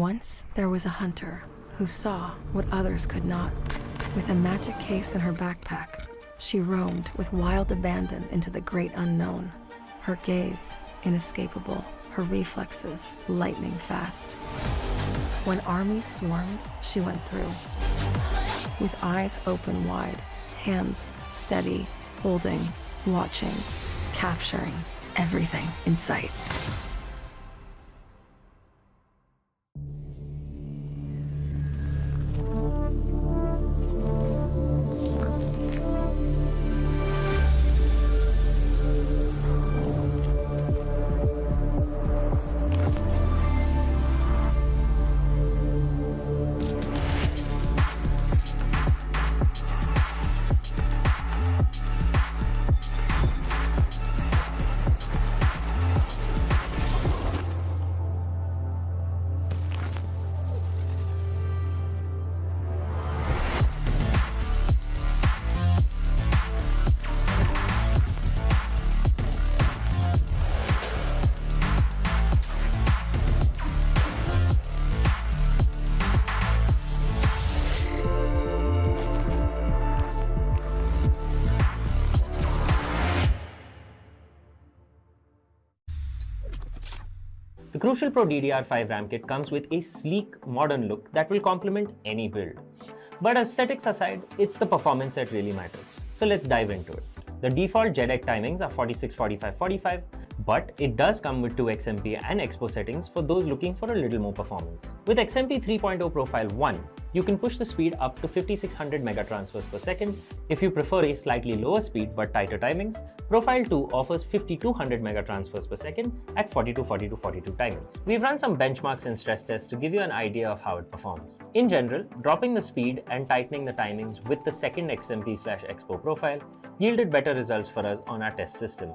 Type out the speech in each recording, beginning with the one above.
Once there was a hunter who saw what others could not. With a magic case in her backpack, she roamed with wild abandon into the great unknown. Her gaze inescapable, her reflexes lightning fast. When armies swarmed, she went through. With eyes open wide, hands steady, holding, watching, capturing everything in sight. The Crucial Pro DDR5 RAM kit comes with a sleek, modern look that will complement any build. But aesthetics aside, it's the performance that really matters. So let's dive into it. The default JEDEC timings are 46, 45, 45, but it does come with 2 XMP and Expo settings for those looking for a little more performance. With XMP 3.0 Profile 1, you can push the speed up to 5600 megatransfers per second. If you prefer a slightly lower speed but tighter timings, Profile 2 offers 5200 megatransfers per second at 42, 42, 42 timings. We've run some benchmarks and stress tests to give you an idea of how it performs. In general, dropping the speed and tightening the timings with the second XMP/Expo profile yielded better results for us on our test system.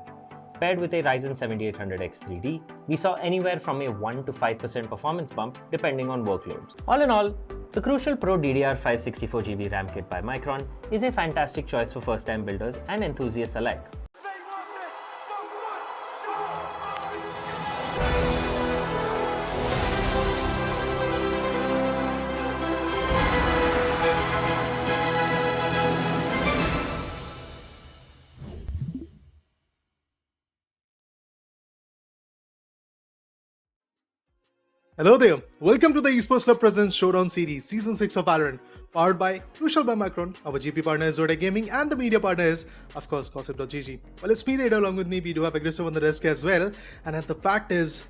Paired with a Ryzen 7800X 3D, we saw anywhere from a 1 to 5% performance bump depending on workloads. All in all, the Crucial Pro DDR5 64GB RAM kit by Micron is a fantastic choice for first-time builders and enthusiasts alike. Hello there, welcome to the Esports Club Presents Showdown Series Season 6 of Valorant, powered by Crucial by Micron. Our GP partner is Zodiac Gaming and the media partner is, of course, Gossip.gg. Well, it's me, Raider, along with me. We do have Aggressive on the desk as well. And the fact is,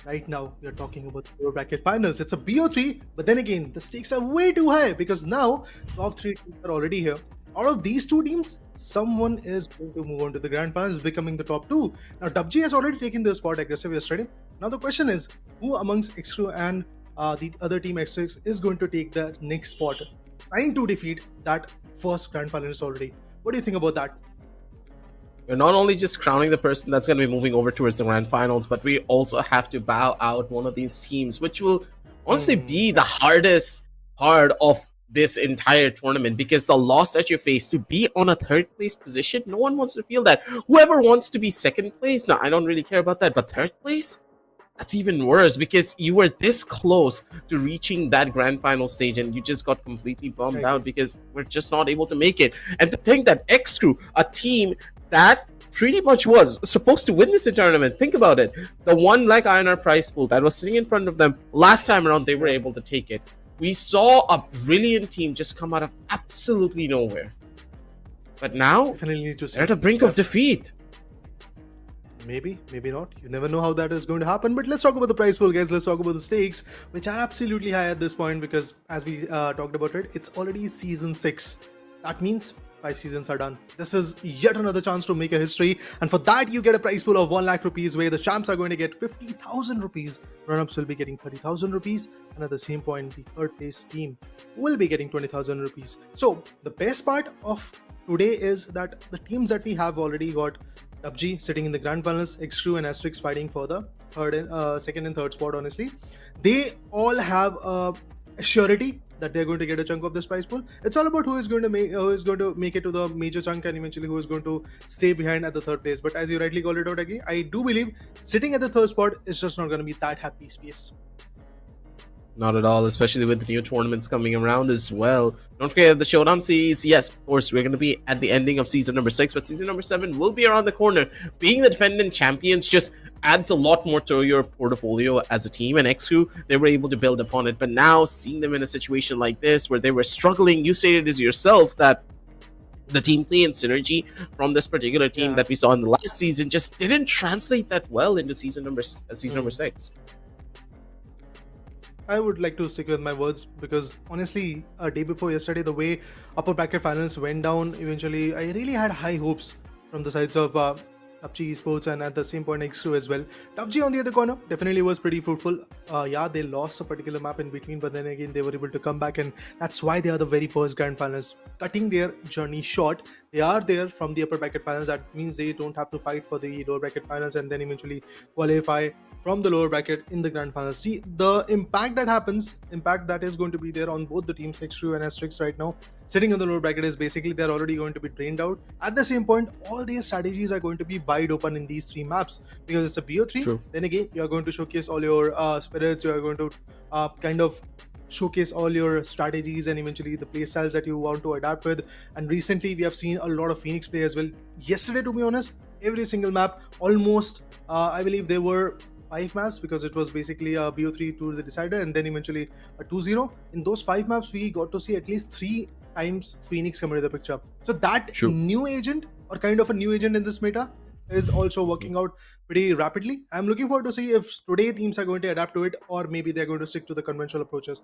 right now, we are talking about the lower bracket finals. It's a BO3, but then again, the stakes are way too high because now top 3 teams are already here. Out of these 2 teams, someone is going to move on to the grand finals, becoming the top 2. Now, WG has already taken the spot Aggressive yesterday. Now, the question is, who amongst XCREW and the other team X6 is going to take the next spot, trying to defeat that first grand finalist already? What do you think about that? We're not only just crowning the person that's going to be moving over towards the grand finals, but we also have to bow out one of these teams, which will honestly be the hardest part of this entire tournament, because the loss that you face to be on a 3rd place position, no one wants to feel that. Whoever wants to be 2nd place, now I don't really care about that, but 3rd place, that's even worse, because you were this close to reaching that grand final stage and you just got completely bummed out because we're just not able to make it. And to think that XCREW, a team that pretty much was supposed to win this tournament, think about it, the 1 lakh INR prize pool that was sitting in front of them last time around, they were able to take it. We saw a brilliant team just come out of absolutely nowhere. But now, they're at the brink of defeat. Maybe, maybe not. You never know how that is going to happen. But let's talk about the prize pool, guys. Let's talk about the stakes, which are absolutely high at this point because, as we talked about it, it's already Season 6. That means 5 seasons are done. This is yet another chance to make a history. And for that, you get a prize pool of 1 lakh rupees, where the champs are going to get 50,000 rupees. Run-ups will be getting 30,000 rupees. And at the same point, the 3rd place team will be getting 20,000 rupees. So the best part of today is that the teams that we have already got, PUBG sitting in the grand finals, XCREW and ASTERISK fighting for the 2nd and 3rd spot, honestly. They all have a surety that they're going to get a chunk of this prize pool. It's all about who is going to make it to the major chunk and eventually who is going to stay behind at the 3rd place. But as you rightly called it out, I do believe sitting at the 3rd spot is just not going to be that happy space. Not at all, especially with the new tournaments coming around as well. Don't forget the Showdown series. Yes, of course, we're going to be at the ending of season number 6, but season number 7 will be around the corner. Being the defending champions just adds a lot more to your portfolio as a team, and XCREW, they were able to build upon it. But now, seeing them in a situation like this, where they were struggling, you stated as yourself that the team play and synergy from this particular team that we saw in the last season just didn't translate that well into season number 6. I would like to stick with my words because honestly, a day before yesterday, the way upper bracket finals went down, eventually, I really had high hopes from the sides of PUBG Esports and at the same point XCREW as well. PUBG on the other corner definitely was pretty fruitful. Yeah, they lost a particular map in between, but then again, they were able to come back, and that's why they are the very first grand finals. Cutting their journey short, they are there from the upper bracket finals. That means they don't have to fight for the lower bracket finals and then eventually qualify from the lower bracket in the grand finals. See, the impact that is going to be there on both the teams, XCREW and ASTERISK right now. Sitting on the lower bracket is basically they're already going to be drained out. At the same point, all their strategies are going to be wide open in these 3 maps because it's a BO3. True. Then again, you're going to showcase all your spirits, you're going to kind of showcase all your strategies and eventually the play styles that you want to adapt with. And recently we have seen a lot of Phoenix play as well. Yesterday, to be honest, every single map almost I believe there were 5 maps because it was basically a BO3 to the decider and then eventually a 2-0. In those 5 maps we got to see at least 3 times Phoenix come into the picture. So that new agent or kind of a new agent in this meta is also working out pretty rapidly. I'm looking forward to see if today teams are going to adapt to it or maybe they're going to stick to the conventional approaches.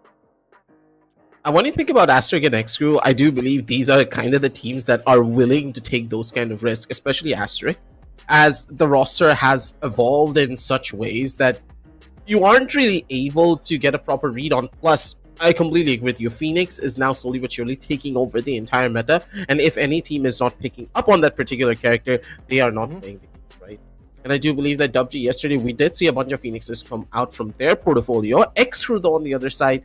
And when you think about ASTERISK and XCREW, I do believe these are kind of the teams that are willing to take those kind of risks, especially ASTERISK, as the roster has evolved in such ways that you aren't really able to get a proper read on. Plus, I completely agree with you. Phoenix is now slowly but surely taking over the entire meta, and if any team is not picking up on that particular character, they are not playing the game, right? And I do believe that WG yesterday, we did see a bunch of Phoenixes come out from their portfolio. XCREW, though, on the other side,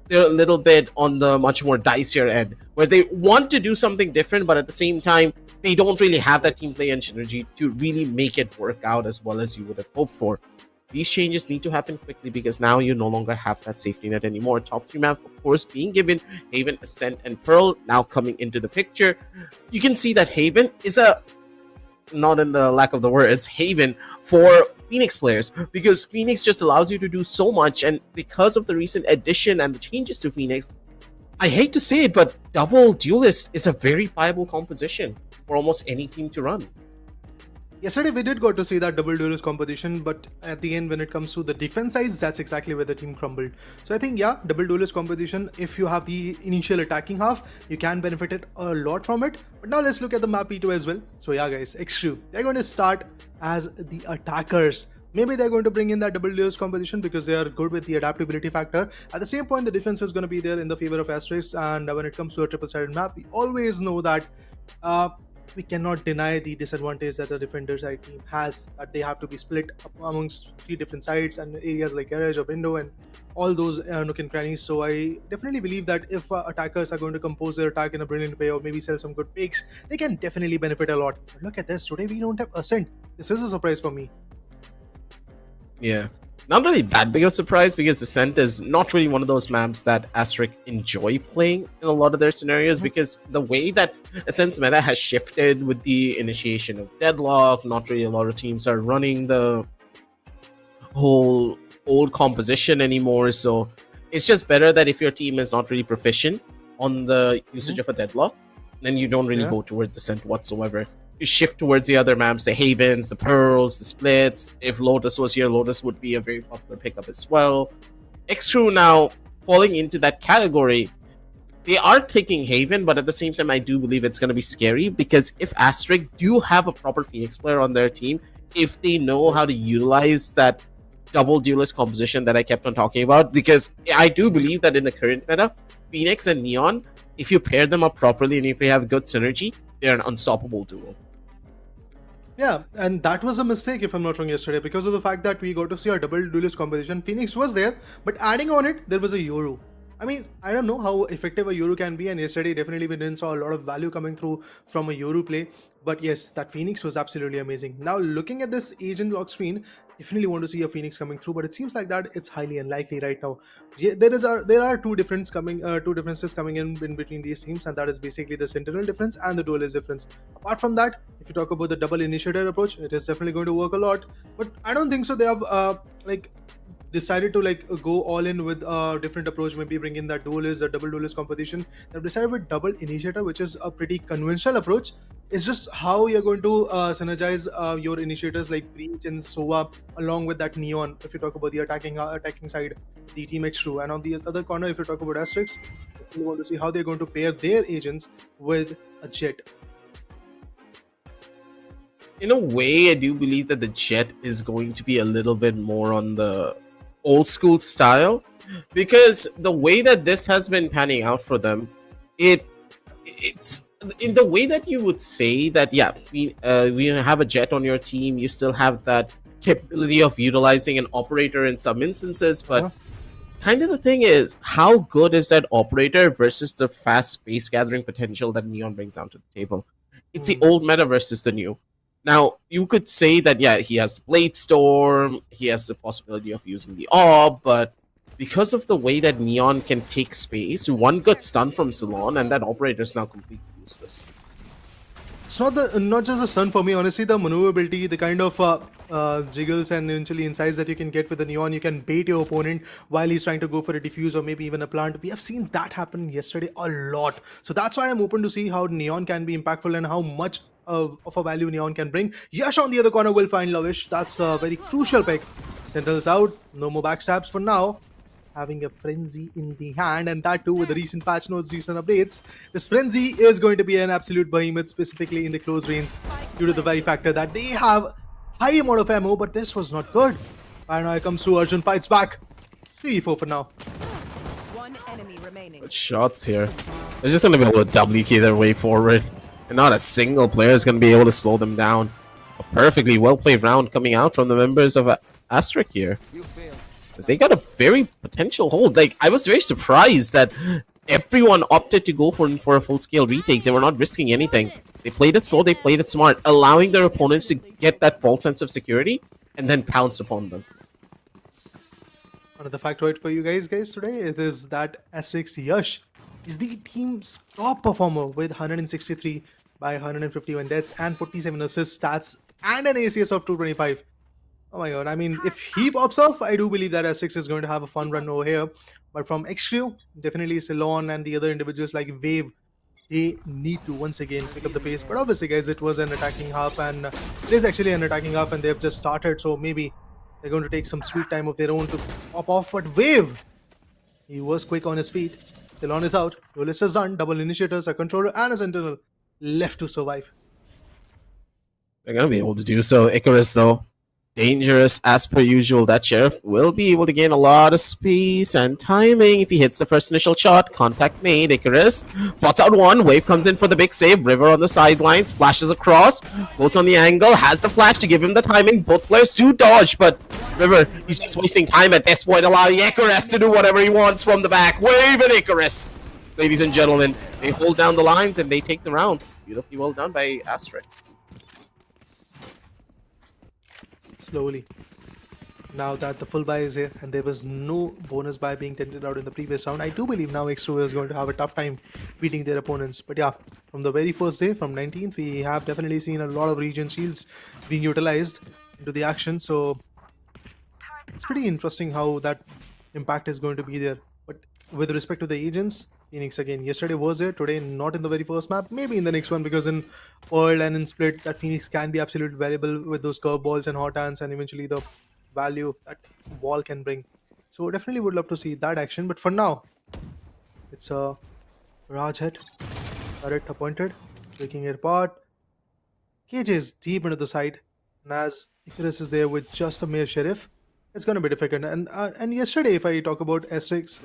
they're a little bit on the much more dicier end, where they want to do something different, but at the same time, they don't really have that team play and synergy to really make it work out as well as you would have hoped for. These changes need to happen quickly because now you no longer have that safety net anymore. Top 3 map, of course, being given Haven, Ascent, and Pearl now coming into the picture. You can see that Haven is a, not in the lack of the words, Haven for Phoenix players, because Phoenix just allows you to do so much, and because of the recent addition and the changes to Phoenix, I hate to say it, but double duelist is a very viable composition for almost any team to run. Yesterday we did got to see that double duelist composition, but at the end when it comes to the defense sides, that's exactly where the team crumbled. So I think, yeah, double duelist composition, if you have the initial attacking half, you can benefit it a lot from it. But now let's look at the map P2 as well. So yeah guys, XCREW, they're going to start as the attackers. Maybe they're going to bring in that double duelist composition because they are good with the adaptability factor. At the same point, the defense is going to be there in the favor of ASTERISK, and when it comes to a triple-sided map, we always know that we cannot deny the disadvantage that the defender side team has, that they have to be split amongst 3 different sides and areas like garage or window and all those nook and crannies. So I definitely believe that if attackers are going to compose their attack in a brilliant way or maybe sell some good fakes, they can definitely benefit a lot. But look at this, today we don't have Ascent. This is a surprise for me. Yeah, not really that big of a surprise because Ascent is not really one of those maps that ASTERISK enjoy playing in a lot of their scenarios, because the way that Ascent's meta has shifted with the initiation of Deadlock, not really a lot of teams are running the whole old composition anymore. So it's just better that if your team is not really proficient on the usage of a Deadlock, then you don't really go towards Ascent whatsoever. You shift towards the other maps, the Havens, the Pearls, the Splits. If Lotus was here, Lotus would be a very popular pickup as well. XCREW now falling into that category. They are taking Haven, but at the same time, I do believe it's going to be scary because if ASTERISK do have a proper Phoenix player on their team, if they know how to utilize that double duelist composition that I kept on talking about, because I do believe that in the current meta, Phoenix and Neon, if you pair them up properly and if they have good synergy, they're an unstoppable duo. Yeah, and that was a mistake if I'm not wrong yesterday because of the fact that we got to see a double duelist composition. Phoenix was there, but adding on it, there was a Yoru. I mean, I don't know how effective a Yoru can be, and yesterday definitely we didn't saw a lot of value coming through from a Yoru play. But yes, that Phoenix was absolutely amazing. Now looking at this agent lock screen, definitely want to see a Phoenix coming through, but it seems like that it's highly unlikely right now. Yeah, there are two differences coming in between these teams, and that is basically the Sentinel difference and the Duelist difference. Apart from that, if you talk about the double initiator approach, it is definitely going to work a lot. But I don't think so. They have like decided to like go all in with a different approach, maybe bring in that duelist, the double duelist competition. They've decided with double initiator, which is a pretty conventional approach. It's just how you're going to synergize your initiators like Breach and Sova along with that Neon. If you talk about the attacking side, the Team XCREW, and on the other corner, if you talk about Asterix, you want to see how they're going to pair their agents with a Jet. In a way, I do believe that the Jet is going to be a little bit more on the old school style, because the way that this has been panning out for them, it's in the way that you would say that we have a Jet on your team, you still have that capability of utilizing an operator in some instances, but kind of the thing is, how good is that operator versus the fast space gathering potential that Neon brings down to the table? It's the old meta versus the new. Now, you could say that, yeah, he has Blade Storm, he has the possibility of using the Orb, but because of the way that Neon can take space, one got stunned from Salon, and that operator is now completely useless. It's not just the stun for me, honestly. The maneuverability, the kind of jiggles and eventually insights that you can get with the Neon, you can bait your opponent while he's trying to go for a defuse or maybe even a plant. We have seen that happen yesterday a lot, so that's why I'm open to see how Neon can be impactful and how much of a value Neon can bring. Yash on the other corner will find Lavish. That's a very crucial pick. Sentinel's out, no more backstabs for now. Having a Frenzy in the hand, and that too with the recent patch notes, recent updates. This Frenzy is going to be an absolute behemoth, specifically in the close range, due to the very factor that they have high amount of ammo, but this was not good. Paranoia comes through, Arjun fights back. 3v4 for now. One enemy remaining. Good shots here. They're just going to be able to WK their way forward, and not a single player is going to be able to slow them down. A perfectly well-played round coming out from the members of ASTERISK here. They got a very potential hold. Like, I was very surprised that everyone opted to go for a full-scale retake. They were not risking anything. They played it slow, they played it smart, allowing their opponents to get that false sense of security and then pounced upon them. Another factoid for you guys today, it is that Asterix Yash is the team's top performer with 163 by 151 deaths and 47 assist stats and an ACS of 225. Oh my god, I mean, if he pops off, I do believe that Asterix is going to have a fun run over here. But from XCREW, definitely Ceylon and the other individuals like Wave, they need to once again pick up the pace. But obviously, guys, it was an attacking half, and it is actually an attacking half, and they've just started, so maybe they're going to take some sweet time of their own to pop off. But Wave, he was quick on his feet. Ceylon is out, Duelist is done, double initiators, a controller, and a sentinel left to survive. They're going to be able to do so. Icarus, though, dangerous as per usual. That Sheriff will be able to gain a lot of space and timing if he hits the first initial shot. Contact made. Icarus spots out one. Wave comes in for the big save. River on the sidelines, flashes across, goes on the angle, has the flash to give him the timing. Both players do dodge, but River, he's just wasting time at this point, allowing Icarus to do whatever he wants from the back. Wave and Icarus, ladies and gentlemen, they hold down the lines and they take the round. Beautifully well done by ASTERISK. Slowly, now that the full buy is here and there was no bonus buy being tendered out in the previous round, I do believe now XCREW is going to have a tough time beating their opponents. But yeah, from the very first day, from 19th, we have definitely seen a lot of region shields being utilized into the action, so it's pretty interesting how that impact is going to be there. But with respect to the agents, Phoenix again, yesterday was there, today not in the very first map, maybe in the next one, because in Pearl and in Split, that Phoenix can be absolutely valuable with those curveballs and hot hands and eventually the value that wall can bring. So definitely would love to see that action, but for now, it's a Raj hit, turret appointed, breaking it apart. KJ is deep into the side, and as Icarus is there with just a mere Sheriff, it's going to be difficult. And yesterday, if I talk about Asterix,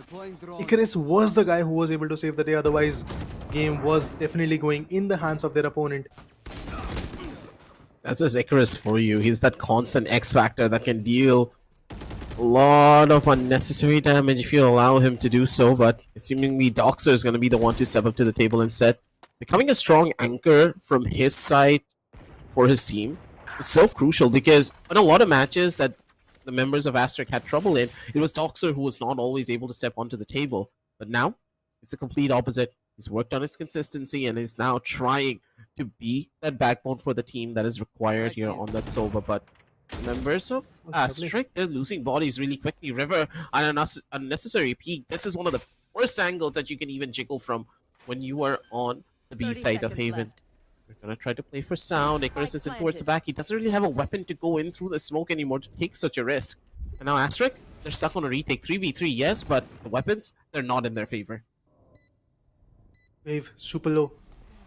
Icarus was the guy who was able to save the day. Otherwise, game was definitely going in the hands of their opponent. That's just Icarus for you. He's that constant X factor that can deal a lot of unnecessary damage if you allow him to do so. But seemingly Doxer is going to be the one to step up to the table instead. becoming a strong anchor from his side for his team is so crucial, because in a lot of matches that the members of Asterisk had trouble in, it was Doxer who was not always able to step onto the table. But now, it's a complete opposite. He's worked on his consistency and is now trying to be that backbone for the team that is required here on that Sova. But members of Asterisk, they're losing bodies really quickly. River, an unnecessary peek. This is one of the worst angles that you can even jiggle from when you are on the B 30 side of seconds Haven. left. We're gonna try to play for sound. Icarus is in towards the back. He doesn't really have a weapon to go in through the smoke anymore to take such a risk. And now Asterisk, they're stuck on a retake. 3v3, yes, but the weapons, they're not in their favor. Wave super low.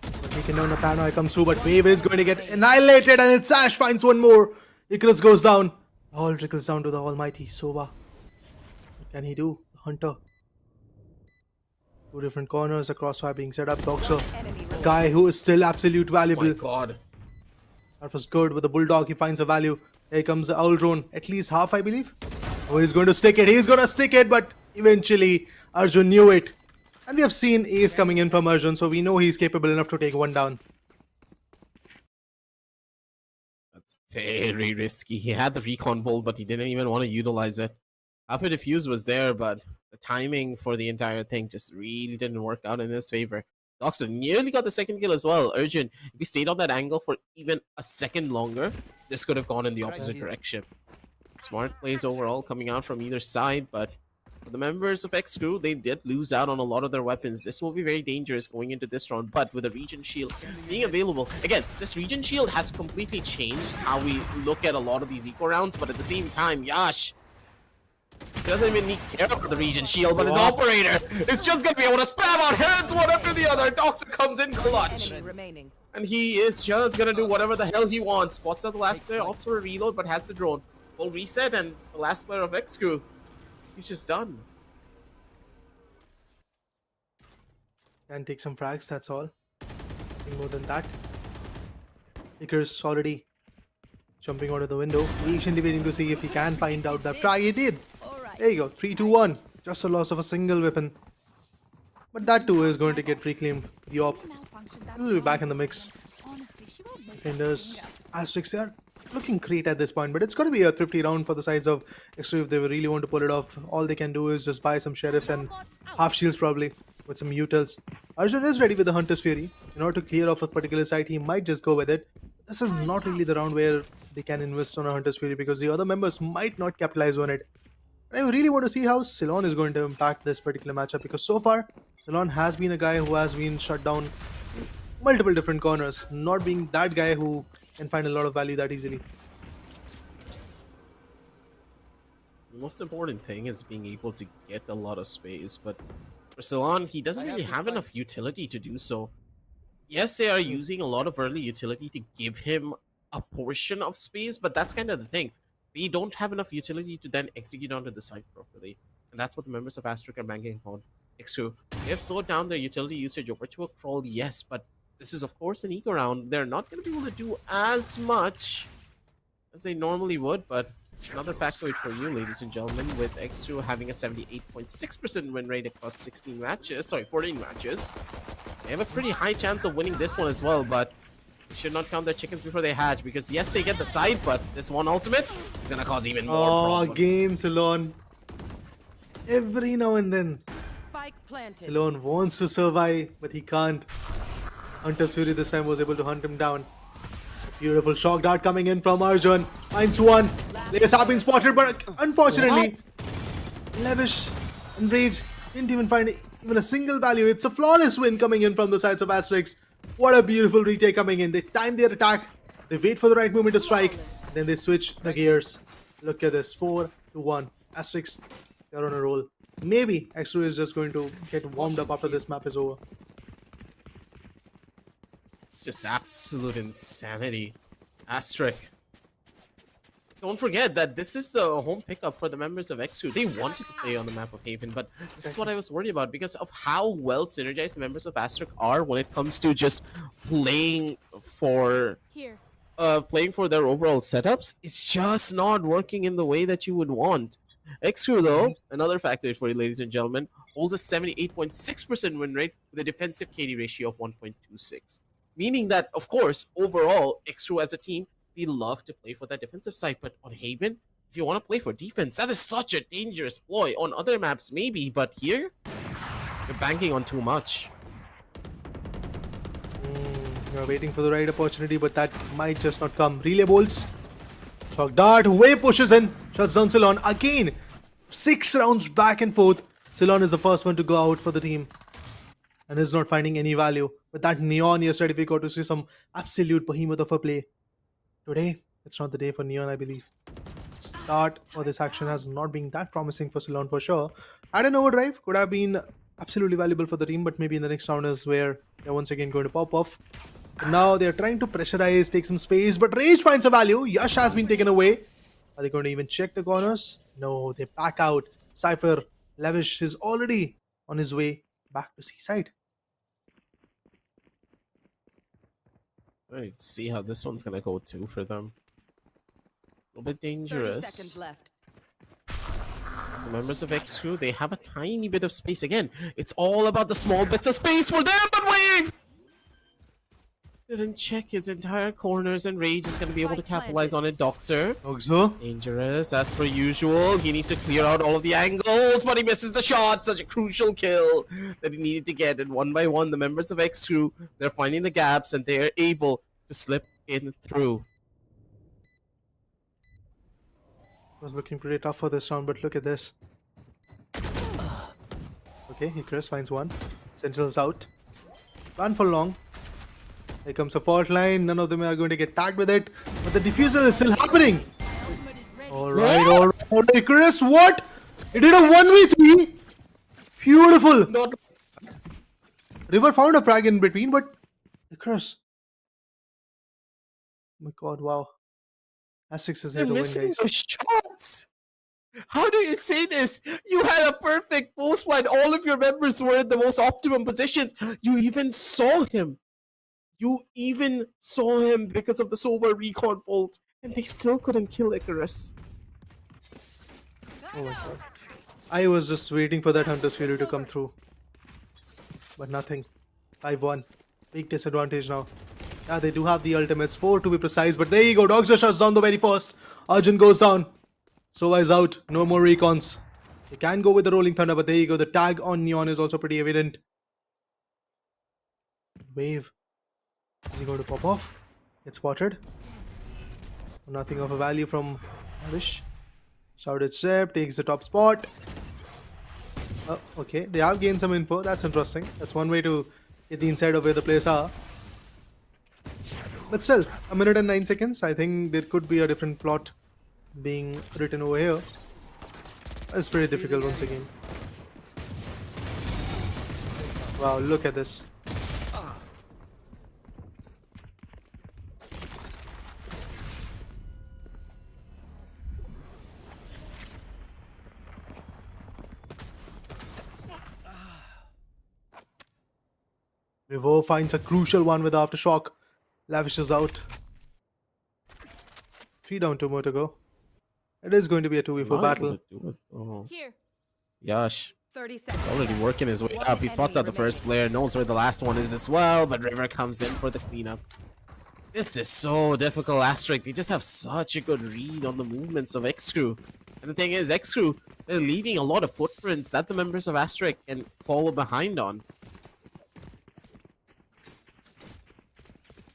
But taking down a paranoia comes through, but Wave is going to get annihilated, and it's Ash finds one more. Icarus goes down. All trickles down to the almighty Sova. What can he do? The Hunter. Two different corners, a crossfire being set up. Doxer, a guy who is still absolute Oh valuable. my god. That was good with the Bulldog. He finds a value. Here comes the Owl Drone. At least half, I believe. Oh, he's going to stick it. He's going to stick it, but eventually Arjun knew it. And we have seen Ace coming in from Arjun, so we know he's capable enough to take one down. That's very risky. He had the recon bolt, but he didn't even want to utilize it. Alpha Diffuse was there, but the timing for the entire thing just really didn't work out in his favor. Doxer nearly got the second kill as well. Urgent, if he stayed on that angle for even a second longer, this could have gone in the opposite direction. Smart plays overall coming out from either side, but for the members of XCREW, they did lose out on a lot of their weapons. This will be very dangerous going into this round, but with a Regen Shield being available, again, this Regen Shield has completely changed how we look at a lot of these eco rounds, but at the same time, Yash doesn't even need care about the Regen Shield, but his operator is just gonna be able to spam out heads one after the other. Doxer comes in clutch, Enemy remaining. and he is just gonna do whatever the hell he wants. Spots out the last player, opts for a reload, but has the drone. Full reset, and the last player of XCREW, he's just done. Can take some frags, that's all. Nothing more than that. Icarus already jumping out of the window, patiently waiting to see if he can find out that frag. He did. There you go, 3-2-1. Just a loss of a single weapon. But that too is going to get reclaimed. The op will be back in the mix. Defenders, Asterix, they are looking great at this point, but it's going to be a thrifty round for the sides of XCREW if they really want to pull it off. All they can do is just buy some sheriffs and half shields probably with some utils. Arjun is ready with the Hunter's Fury. In order to clear off a particular side, he might just go with it. This is not really the round where they can invest on a Hunter's Fury because the other members might not capitalize on it. I really want to see how Ceylon is going to impact this particular matchup, because so far Ceylon has been a guy who has been shut down in multiple different corners, not being that guy who can find a lot of value that easily. The most important thing is being able to get a lot of space, but for Ceylon, he doesn't really have enough utility to do so. Yes, they are using a lot of early utility to give him a portion of space, but that's kind of the thing. They don't have enough utility to then execute onto the site properly. And that's what the members of Asterisk are banking upon. XCREW, they have slowed down their utility usage over to a crawl, yes, but this is of course an eco round. They're not going to be able to do as much as they normally would, but another factoid for you, ladies and gentlemen, with XCREW having a 78.6% win rate across 14 matches. They have a pretty high chance of winning this one as well, but they should not count their chickens before they hatch, because yes, they get the side, but this one ultimate is going to cause even more problems. Again Ceylon. Every now and then Spike planted. Ceylon wants to survive, but he can't. Hunter's Fury this time was able to hunt him down. Beautiful shock dart coming in from Arjun. Finds one. Players have been spotted, but unfortunately, Lavish and Rage didn't even find even a single value. It's a flawless win coming in from the sides of Asterix. What a beautiful retake coming in. They time their attack. They wait for the right moment to strike. Then they switch the gears. Look at this. 4-1. Asterix, they're on a roll. Maybe XCREW is just going to get warmed up after this map is over. Just absolute insanity. Asterisk. Don't forget that this is the home pickup for the members of XCREW. They wanted to play on the map of Haven, but this is what I was worried about because of how well synergized the members of Asterisk are when it comes to just playing for their overall setups. It's just not working in the way that you would want. XCREW, though, another factor for you, ladies and gentlemen, holds a 78.6% win rate with a defensive KD ratio of 1.26. Meaning that, of course, overall, XCREW as a team, they love to play for that defensive side. But on Haven, if you want to play for defense, that is such a dangerous ploy. On other maps, maybe, but here, you're banking on too much. You're waiting for the right opportunity, but that might just not come. Relay bolts. Shock dart. Way pushes in. Shuts down Ceylon. Again, 6 rounds back and forth. Ceylon is the first one to go out for the team. And is not finding any value. With that Neon yesterday, we got to see some absolute behemoth of a play. Today, it's not the day for Neon, I believe. Start for this action has not been that promising for Ceylon for sure. Had an overdrive. Could have been absolutely valuable for the team, but maybe in the next round is where they're once again going to pop off. And now they're trying to pressurize, take some space, but Rage finds a value. Yash has been taken away. Are they going to even check the corners? No, they back out. Cypher, Lavish is already on his way back to Seaside. Right, see how this one's gonna go too for them. A little bit 30 dangerous. seconds left. As the members of XCREW, they have a tiny bit of space. Again, it's all about the small bits of space for them, but Wave didn't check his entire corners, and Rage is going to be able to capitalize on it. Doxer, Oxo. dangerous as per usual. He needs to clear out all of the angles, but he misses the shot. Such a crucial kill that he needed to get. And one by one, the members of XCREW, they're finding the gaps, and they're able to slip in through. Was looking pretty tough for this round, but look at this. Okay, Chris finds one. Sentinel's out. Run for long. Here comes a fault line. None of them are going to get tagged with it. But the diffuser is still happening. Alright, alright, Chris, what? He did a 1v3. Beautiful. Not River found a frag in between, but Chris. Oh my god, wow. Asterix is here They're to win, missing guys. those shots. How do you say this? You had a perfect post line. All of your members were in the most optimum positions. You even saw him. You even saw him because of the Silver Recon bolt, and they still couldn't kill Icarus. Oh my god. I was just waiting for that Hunter's Fury to come through. But nothing. 5-1. Big disadvantage now. Yeah, they do have the ultimates. 4 to be precise, but there you go. Dogs just shuts down the very first. Arjun goes down. Sova is out. No more recons. They can go with the Rolling Thunder, but there you go. The tag on Neon is also pretty evident. Wave. Is he going to pop off? It's spotted. Nothing of a value from Wish. Shouted Step takes the top spot. Oh, okay, they have gained some info. That's interesting. That's one way to get the inside of where the players are. But still, 1 minute and 9 seconds. I think there could be a different plot being written over here. It's pretty difficult once again. Wow, look at this. Revo finds a crucial one with Aftershock. Lavish is out. 3 down, 2 more to go. It is going to be a 2v4 battle. Oh. Here. Yash. 30 seconds. He's already working his way up. He spots out the first player, knows where the last one is as well, but River comes in for the cleanup. This is so difficult, Asterisk. They just have such a good read on the movements of XCREW. And the thing is, XCREW, they're leaving a lot of footprints that the members of Asterisk can follow behind on.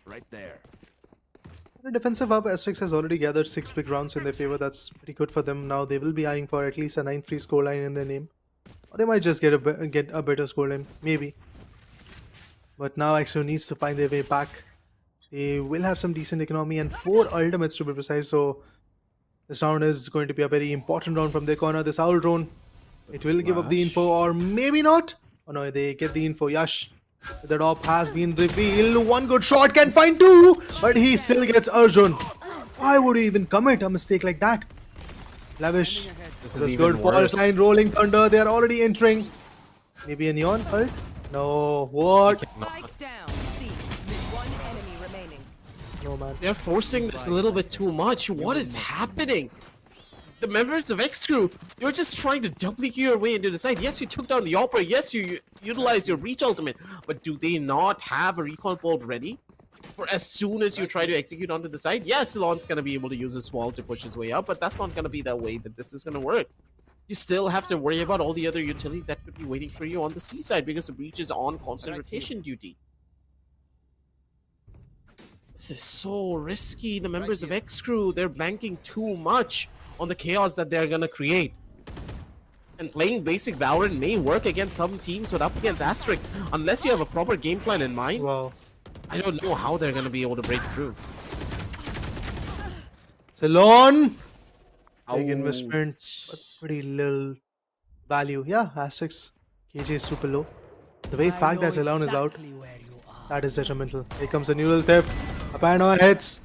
Right there. The defensive hub, Asterix has already gathered 6 big rounds in their favor. That's pretty good for them. Now they will be eyeing for at least a 9-3 scoreline in their name. Or they might just get a better scoreline. Maybe. But now XCREW needs to find their way back. They will have some decent economy and 4 ultimates to be precise. So this round is going to be a very important round from their corner. This owl drone, it will give up the info or maybe not. Oh no, they get the info. Yash. The top has been revealed. One good shot can find 2, but he still gets Arjun. Why would he even commit a mistake like that? Lavish. This is good. False line, Rolling Thunder. They are already entering. Maybe a Neon ult? No. What? Spike down. C. One enemy remaining. No, man. They're forcing this a little bit too much. What is happening? the members of XCREW, they were just trying to duplicate your way into the side. Yes, you took down the Opera. Yes, you utilized your reach ultimate. But do they not have a recon bolt ready for as soon as you try to execute onto the side? Yes, Salon's going to be able to use his wall to push his way up, but that's not going to be the way that this is going to work. You still have to worry about all the other utility that could be waiting for you on the C side because the breach is on constant rotation duty. This is so risky. The members of XCREW, they're banking too much on the chaos that they're gonna create. And playing basic Valorant may work against some teams, but up against Asterisk, unless you have a proper game plan in mind, Wow. I don't know how they're gonna be able to break through. Ceylon! Big Ouch. investment, but pretty little value. Yeah, Asterix, KJ is super low. The very fact that Ceylon is out, that is detrimental. Here comes a neural theft. A paranoia hits.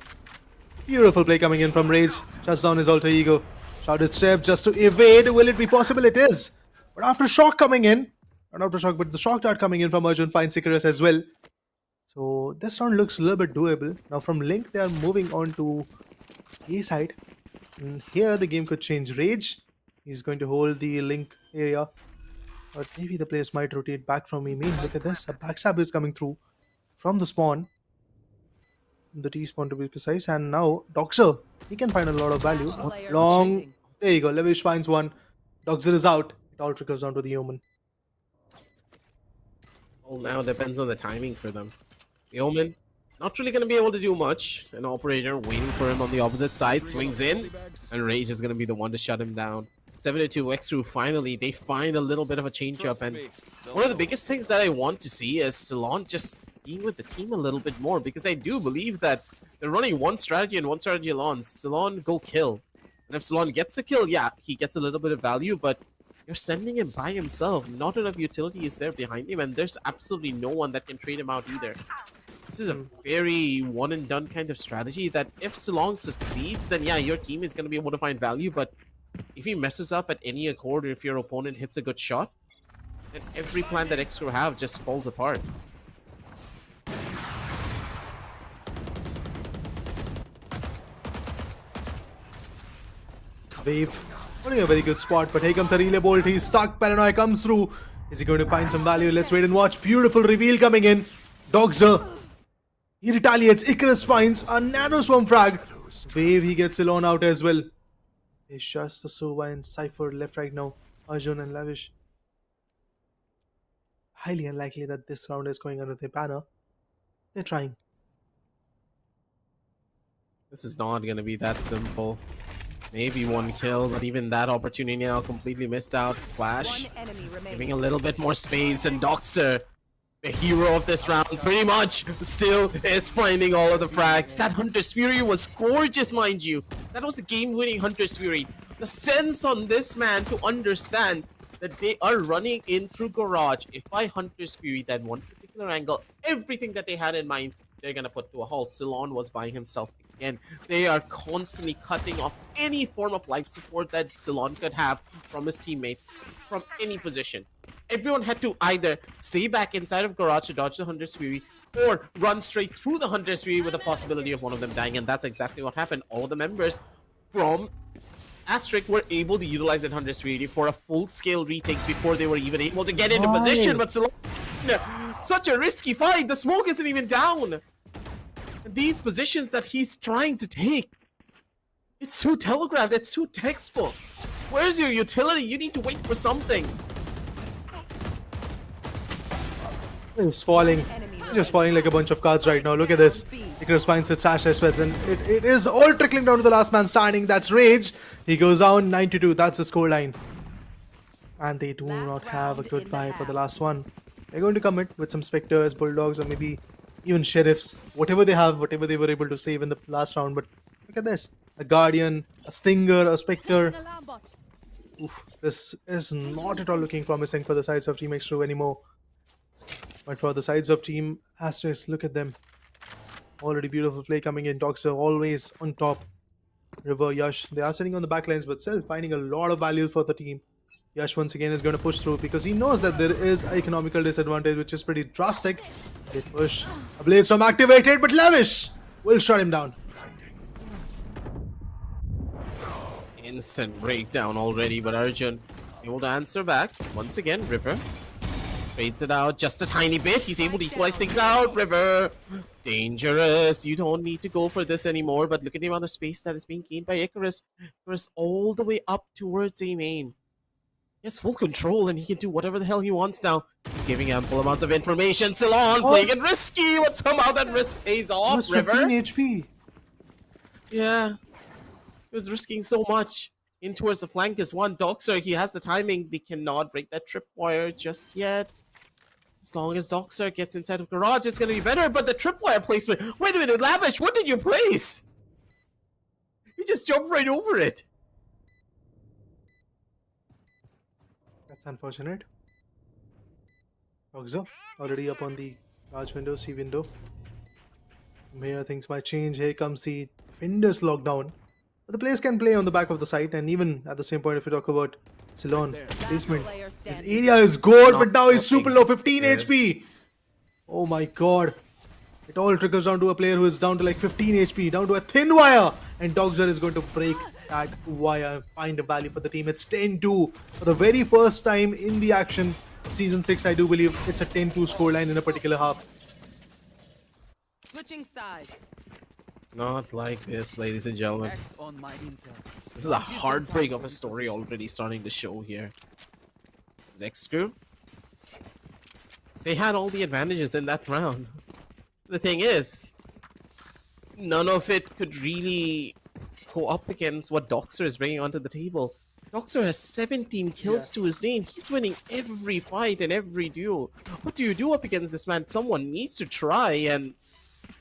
Beautiful play coming in from Rage. Shuts down his alter ego. Shouted step just to evade. Will it be possible? It is. But after shock coming in, not after shock, but the shock dart coming in from Arjun finds Icarus as well. So this round looks a little bit doable. Now from Link, they are moving on to A side. And here the game could change. Rage, he's going to hold the Link area. But maybe the players might rotate back from me. Look at this. A backstab is coming through from the spawn. The T spawn to be precise. And now Doxer, he can find a lot of value. Long. There you go. Levish finds one. Doxer is out. It all trickles down to the Omen. Well, now depends on the timing for them. The Omen, not really going to be able to do much. An operator waiting for him on the opposite side, swings in, and Rage is going to be the one to shut him down. 7-2 XCREW, finally, they find a little bit of a change-up, and one of the biggest things that I want to see is Ceylon just being with the team a little bit more, because I do believe that they're running one strategy and one strategy alone. Ceylon, go kill. And if Ceylon gets a kill, yeah, he gets a little bit of value, but you're sending him by himself. Not enough utility is there behind him, and there's absolutely no one that can trade him out either. This is a very one-and-done kind of strategy that if Ceylon succeeds, then yeah, your team is going to be able to find value, but if he messes up at any accord or if your opponent hits a good shot, then every plan that XCREW have just falls apart. Wave. Putting a very good spot, but here comes a relay bolt. He's stuck. Paranoia comes through. Is he going to find some value? Let's wait and watch. Beautiful reveal coming in. Doxer. He retaliates. Icarus finds a nano swarm frag. Wave, he gets Elon out as well. It's just the Sova and Cypher left right now. Arjun and Lavish. Highly unlikely that this round is going under their banner. They're trying. This is not going to be that simple. Maybe one kill, but even that opportunity now completely missed out. Flash, giving a little bit more space, and Doxer, the hero of this round, pretty much still is finding all of the frags. That Hunter's Fury was gorgeous, mind you. That was the game-winning Hunter's Fury. The sense on this man to understand that they are running in through Garage. If by Hunter's Fury, that one particular angle, everything that they had in mind, they're going to put to a halt. Ceylon was by himself again. They are constantly cutting off any form of life support that Ceylon could have from his teammates from any position. Everyone had to either stay back inside of Garage to dodge the Hunter's Fury or run straight through the Hunter's Fury with the possibility of one of them dying, and that's exactly what happened. All of the members from Asterisk were able to utilize that Hunter's Fury for a full-scale retake before they were even able to get into position, but Ceylon, such a risky fight. The smoke isn't even down. These positions that he's trying to take, it's too telegraphed, it's too textbook. Where's your utility? You need to wait for something. It's falling. Just falling like a bunch of cards right now. Look at this. Icarus finds its Sash Espes, and it is all trickling down to the last man standing. That's Rage. He goes down 9-2. That's the scoreline. And they do not have a good buy for the last one. They're going to commit with some Spectres, Bulldogs, or maybe even Sheriffs. Whatever they have, whatever they were able to save in the last round. But look at this. A Guardian, a Stinger, a Spectre. Oof, this is not at all looking promising for the sides of Team XCREW anymore. But for the sides of Team Asterisk, look at them. Already beautiful play coming in. Doxer always on top. River, Yash, they are sitting on the back lines, but still finding a lot of value for the team. Yash once again is going to push through because he knows that there is an economical disadvantage, which is pretty drastic. They push. A Blade Storm activated, but Lavish will shut him down. Instant breakdown already, but Arjun able to answer back. Once again, River fades it out just a tiny bit. He's able to equalize things out. River, dangerous. You don't need to go for this anymore, but look at the amount of space that is being gained by Icarus. Icarus all the way up towards A main. He has full control and he can do whatever the hell he wants now. He's giving ample amounts of information. Ceylon playing it risky, but somehow that risk pays off. Almost River. 15 HP. Yeah. He was risking so much. In towards the flank is one. Doxer, he has the timing. They cannot break that tripwire just yet. As long as Doxer gets inside of garage, it's going to be better. But the tripwire placement. Wait a minute, Lavish, what did you place? You just jumped right over it. That's unfortunate. Oxo already up on the large window, C window. From here things might change. Here comes the defenders lockdown. But the players can play on the back of the site, and even at the same point, if you talk about Ceylon, placement, his area is good, but now he's super low, 15 HP. Oh my god. It all trickles down to a player who is down to like 15 HP, down to a thin wire, and Dogzer is going to break that wire and find a value for the team. It's 10-2 for the very first time in the action of Season 6. I do believe it's a 10-2 scoreline in a particular half. Switching sides. Not like this, ladies and gentlemen. Act on my intel. This is a heartbreak of a story already starting to show here. XCREW, they had all the advantages in that round. The thing is, none of it could really go up against what Doxer is bringing onto the table. Doxer has 17 kills to his name. He's winning every fight and every duel. What do you do up against this man? Someone needs to try and,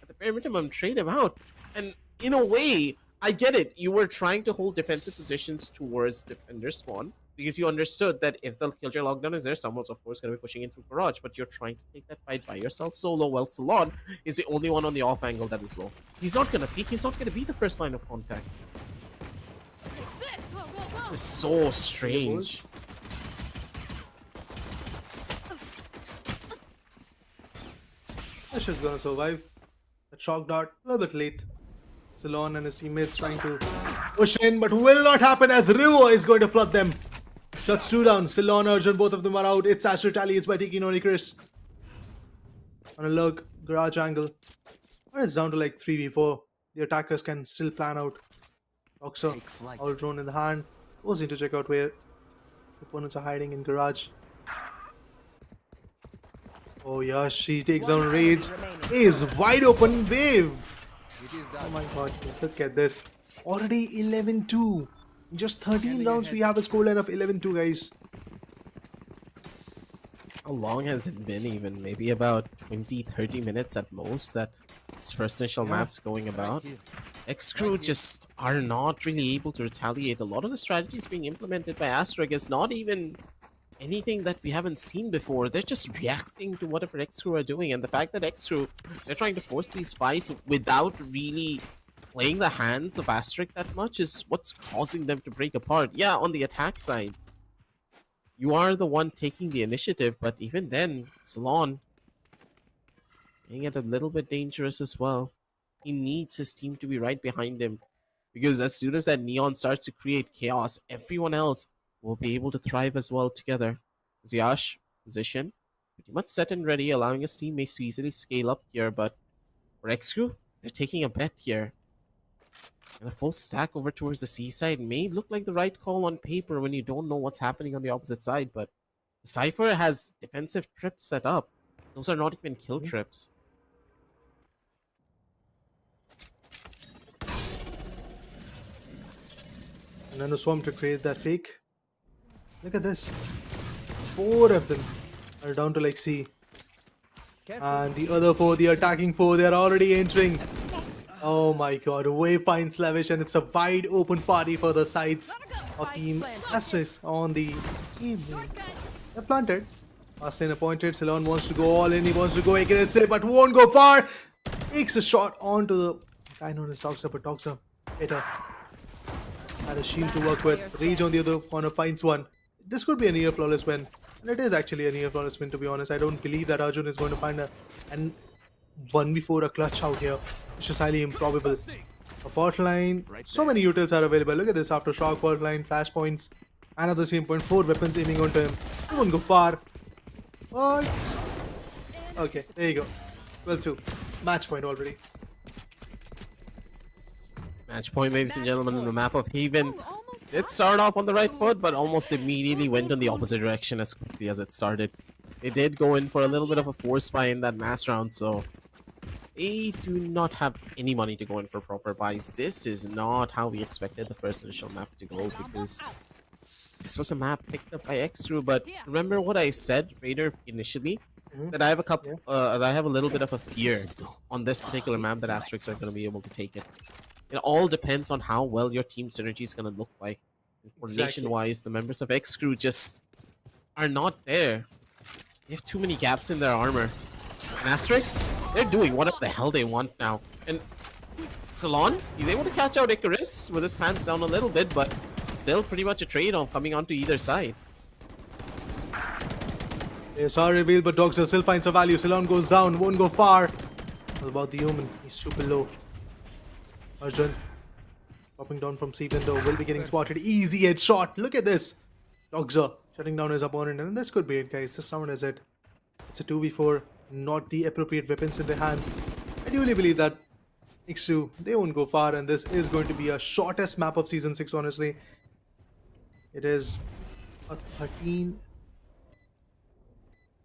at the bare minimum, trade him out. And in a way, I get it. You were trying to hold defensive positions towards defender spawn because you understood that if the killjoy lockdown is there, someone's of course going to be pushing in through garage. But you're trying to take that fight by yourself solo, while Ceylon is the only one on the off angle that is low. He's not going to peek. He's not going to be the first line of contact. This is so strange. Ash is gonna survive. The shock dart a little bit late. Ceylon and his teammates trying to push in, but will not happen as Rivo is going to flood them. Shuts two down. Ceylon, Arjun, both of them are out. It's Ash retaliates by taking on Icarus. On a lurk, garage angle. Or it's down to like 3v4. The attackers can still plan out. Oxer, all drone in the hand. Goes in to check out where opponents are hiding in garage. Oh yeah, she takes down Rage. Is wide open wave. Oh my god, look at this. Already 11-2. In just 13 rounds, we have a scoreline of 11-2, guys. How long has it been even? Maybe about 20-30 minutes at most that this first initial map's going about. XCREW just are not really able to retaliate. A lot of the strategies being implemented by ASTERISK is not even anything that we haven't seen before. They're just reacting to whatever XCREW are doing, and the fact that XCREW, they're trying to force these fights without really playing the hands of ASTERISK that much is what's causing them to break apart. Yeah, on the attack side, you are the one taking the initiative, but even then, Ceylon making it a little bit dangerous as well. He needs his team to be right behind him, because as soon as that neon starts to create chaos, everyone else will be able to thrive as well together. Ziash, position, pretty much set and ready, allowing his teammates to easily scale up here, but for XCREW, they're taking a bet here. And a full stack over towards the seaside may look like the right call on paper when you don't know what's happening on the opposite side, but the Cypher has defensive trips set up. Those are not even kill trips. And then the swarm to create that fake. Look at this. 4 of them are down to like C. And the other 4, the attacking 4, they are already entering. Oh my god, Wave finds Lavish, and it's a wide open party for the sides of Team Asterisk on the team. They're planted. Austin appointed. Ceylon wants to go all in. He wants to go aggressive, but won't go far. Takes a shot onto the guy known as Doxer, but Doxer better. Had a shield to work with. Rage on the other corner finds one. This could be a near flawless win. And it is actually a near flawless win, to be honest. I don't believe that Arjun is going to find a 1v4 a clutch out here. It's just highly improbable. A fault line. So many utils are available. Look at this. Aftershock, fault line, flash points. And at the same point, 4 weapons aiming onto him. He won't go far. What? Okay, there you go. 12-2. Match point already. Match point, ladies and gentlemen, on the map of Haven. It started off on the right foot, but almost immediately went in the opposite direction as quickly as it started. They did go in for a little bit of a force buy in that last round, so they do not have any money to go in for proper buys. This is not how we expected the first initial map to go, because this was a map picked up by XCREW. But remember what I said, Raider, initially? That I have a couple, that I have a little bit of a fear on this particular map that Asterix are going to be able to take it. It all depends on how well your team synergy is going to look like. Coordination-wise, the members of XCREW just are not there. They have too many gaps in their armor. And Asterix, they're doing whatever the hell they want now. And Salon, he's able to catch out Icarus with his pants down a little bit, but still pretty much a trade-off coming onto either side. Yes, our reveal, but Doxer still finds a value. Salon goes down, won't go far. What about the Human? He's super low. Arjun dropping down from C window, will be getting spotted. Easy headshot. Look at this. Doxer shutting down his opponent, and this could be it, guys. This round is it. It's a 2v4, not the appropriate weapons in their hands. I really believe that XCREW, they won't go far, and this is going to be a shortest map of Season 6, honestly. It is a 13-2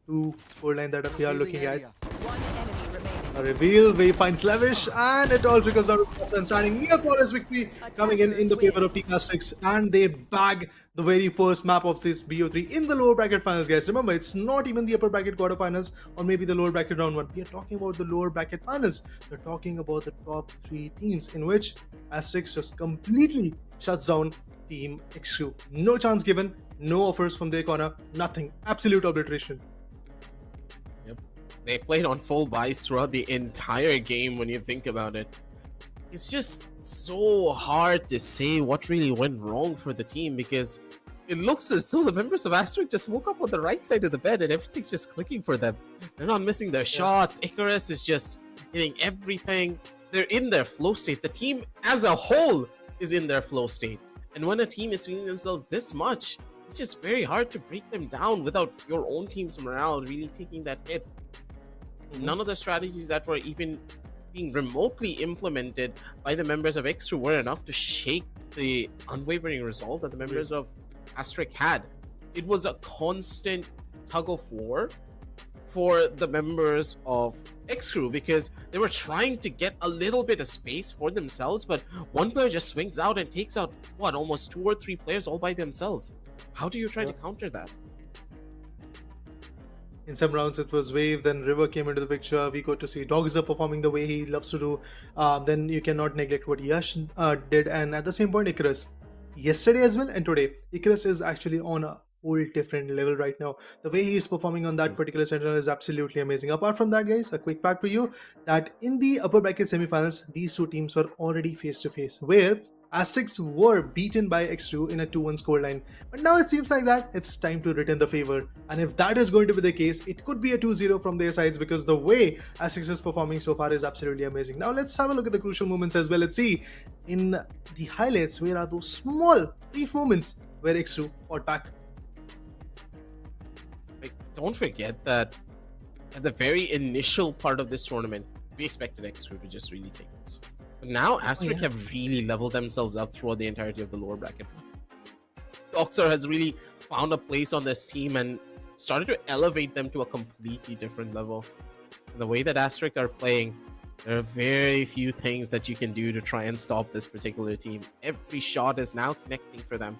scoreline that we are looking at. One enemy remaining. A reveal, Wave finds Lavish, and it all trickles out of and standing near flawless victory coming in the favor of TEC Showdown, and they bag the very first map of this BO3 in the lower bracket finals, guys. Remember, it's not even the upper bracket quarterfinals or maybe the lower bracket round 1. We are talking about the lower bracket finals. We're talking about the top 3 teams in which ASTERISK just completely shuts down Team XCREW. No chance given, no offers from their corner, nothing. Absolute obliteration. They played on full buys throughout the entire game when you think about it. It's just so hard to say what really went wrong for the team, because it looks as though the members of Asterisk just woke up on the right side of the bed and everything's just clicking for them. They're not missing their shots. Icarus is just hitting everything. They're in their flow state. The team as a whole is in their flow state. And when a team is feeling themselves this much, it's just very hard to break them down without your own team's morale really taking that hit. None of the strategies that were even being remotely implemented by the members of XCREW were enough to shake the unwavering resolve that the members of Asterisk had. It was a constant tug of war for the members of XCREW, because they were trying to get a little bit of space for themselves, but one player just swings out and takes out, what, almost 2 or 3 players all by themselves. How do you try to counter that? In some rounds it was Wave, then River came into the picture. We got to see Dogzer performing the way he loves to do. Then you cannot neglect what Yash did, and at the same point Icarus. Yesterday as well and today, Icarus is actually on a whole different level right now. The way he is performing on that particular center is absolutely amazing. Apart from that, guys, a quick fact for you, that in the upper bracket semifinals, these 2 teams were already face to face, where Aztecs were beaten by XCREW in a 2-1 scoreline. But now it seems like that it's time to return the favor. And if that is going to be the case, it could be a 2-0 from their sides, because the way Aztecs is performing so far is absolutely amazing. Now let's have a look at the crucial moments as well. Let's see in the highlights, where are those small, brief moments where XCREW fought back. Like, don't forget that at the very initial part of this tournament, we expected XCREW to just really take this. But now Asterisk have really leveled themselves up throughout the entirety of the lower bracket. Doxer has really found a place on this team and started to elevate them to a completely different level. And the way that Asterisk are playing, there are very few things that you can do to try and stop this particular team. Every shot is now connecting for them.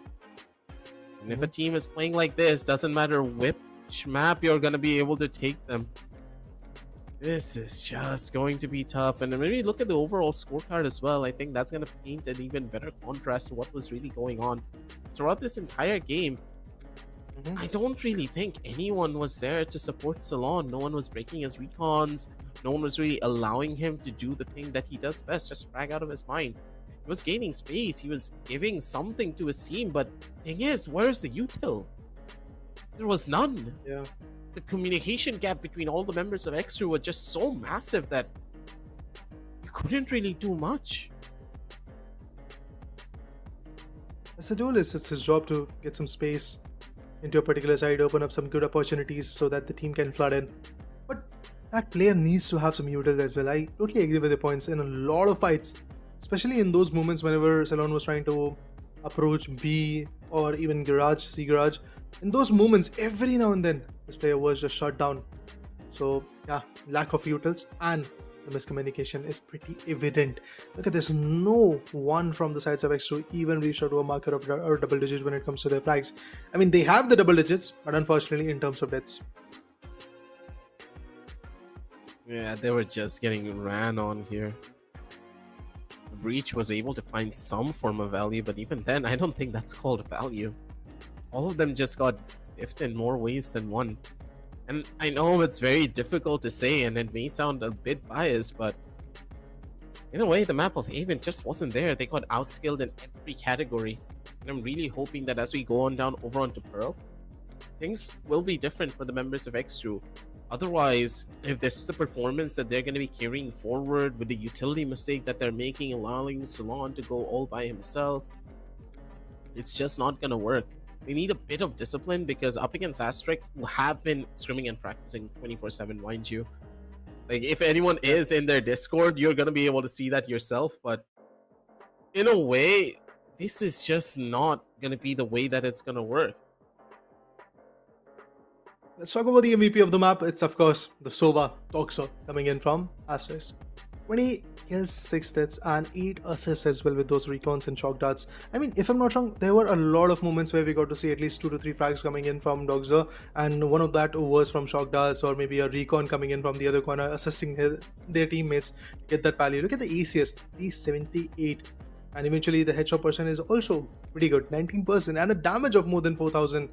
And if a team is playing like this, doesn't matter which map you're going to be able to take them. This is just going to be tough. And when we look at the overall scorecard as well, I think that's going to paint an even better contrast to what was really going on throughout this entire game. I don't really think anyone was there to support Salon. No one was breaking his recons. No one was really allowing him to do the thing that he does best, just frag out of his mind. He was gaining space. He was giving something to his team. But the thing is, where's the util? There was none. Yeah. The communication gap between all the members of XCREW was just so massive that you couldn't really do much. As a duelist, it's his job to get some space into a particular side, open up some good opportunities so that the team can flood in. But that player needs to have some util as well. I totally agree with the points. In a lot of fights, especially in those moments whenever Ceylon was trying to approach B or even Garage, C Garage, in those moments, every now and then, this player was just shot down. So yeah, lack of utils and the miscommunication is pretty evident. Look at this, no one from the sides of XCREW even reached out to a marker of or double digits when it comes to their frags. I mean, they have the double digits, but unfortunately in terms of deaths. Yeah, they were just getting ran on here. Breach was able to find some form of value, but even then, I don't think that's called value. All of them just got ifed in more ways than one. And I know it's very difficult to say, and it may sound a bit biased, but in a way, the map of Haven just wasn't there. They got outskilled in every category. And I'm really hoping that as we go on down over onto Pearl, things will be different for the members of XCREW. Otherwise, if this is the performance that they're going to be carrying forward with the utility mistake that they're making, allowing Salon to go all by himself, it's just not going to work. They need a bit of discipline because up against ASTERISK, who have been scrimming and practicing 24/7, mind you. Like, if anyone is in their Discord, you're going to be able to see that yourself. But in a way, this is just not going to be the way that it's going to work. Let's talk about the MVP of the map. It's of course the Sova Toxo coming in from ASTERISK. 20 kills, 6 deaths and 8 assists as well with those recons and shock darts. I mean, if I'm not wrong, there were a lot of moments where we got to see at least 2 to 3 frags coming in from Doxa, and one of that was from shock darts or maybe a recon coming in from the other corner, assisting their teammates to get that value. Look at the ACS, 378. And eventually the headshot percent is also pretty good, 19%, and a damage of more than 4,000.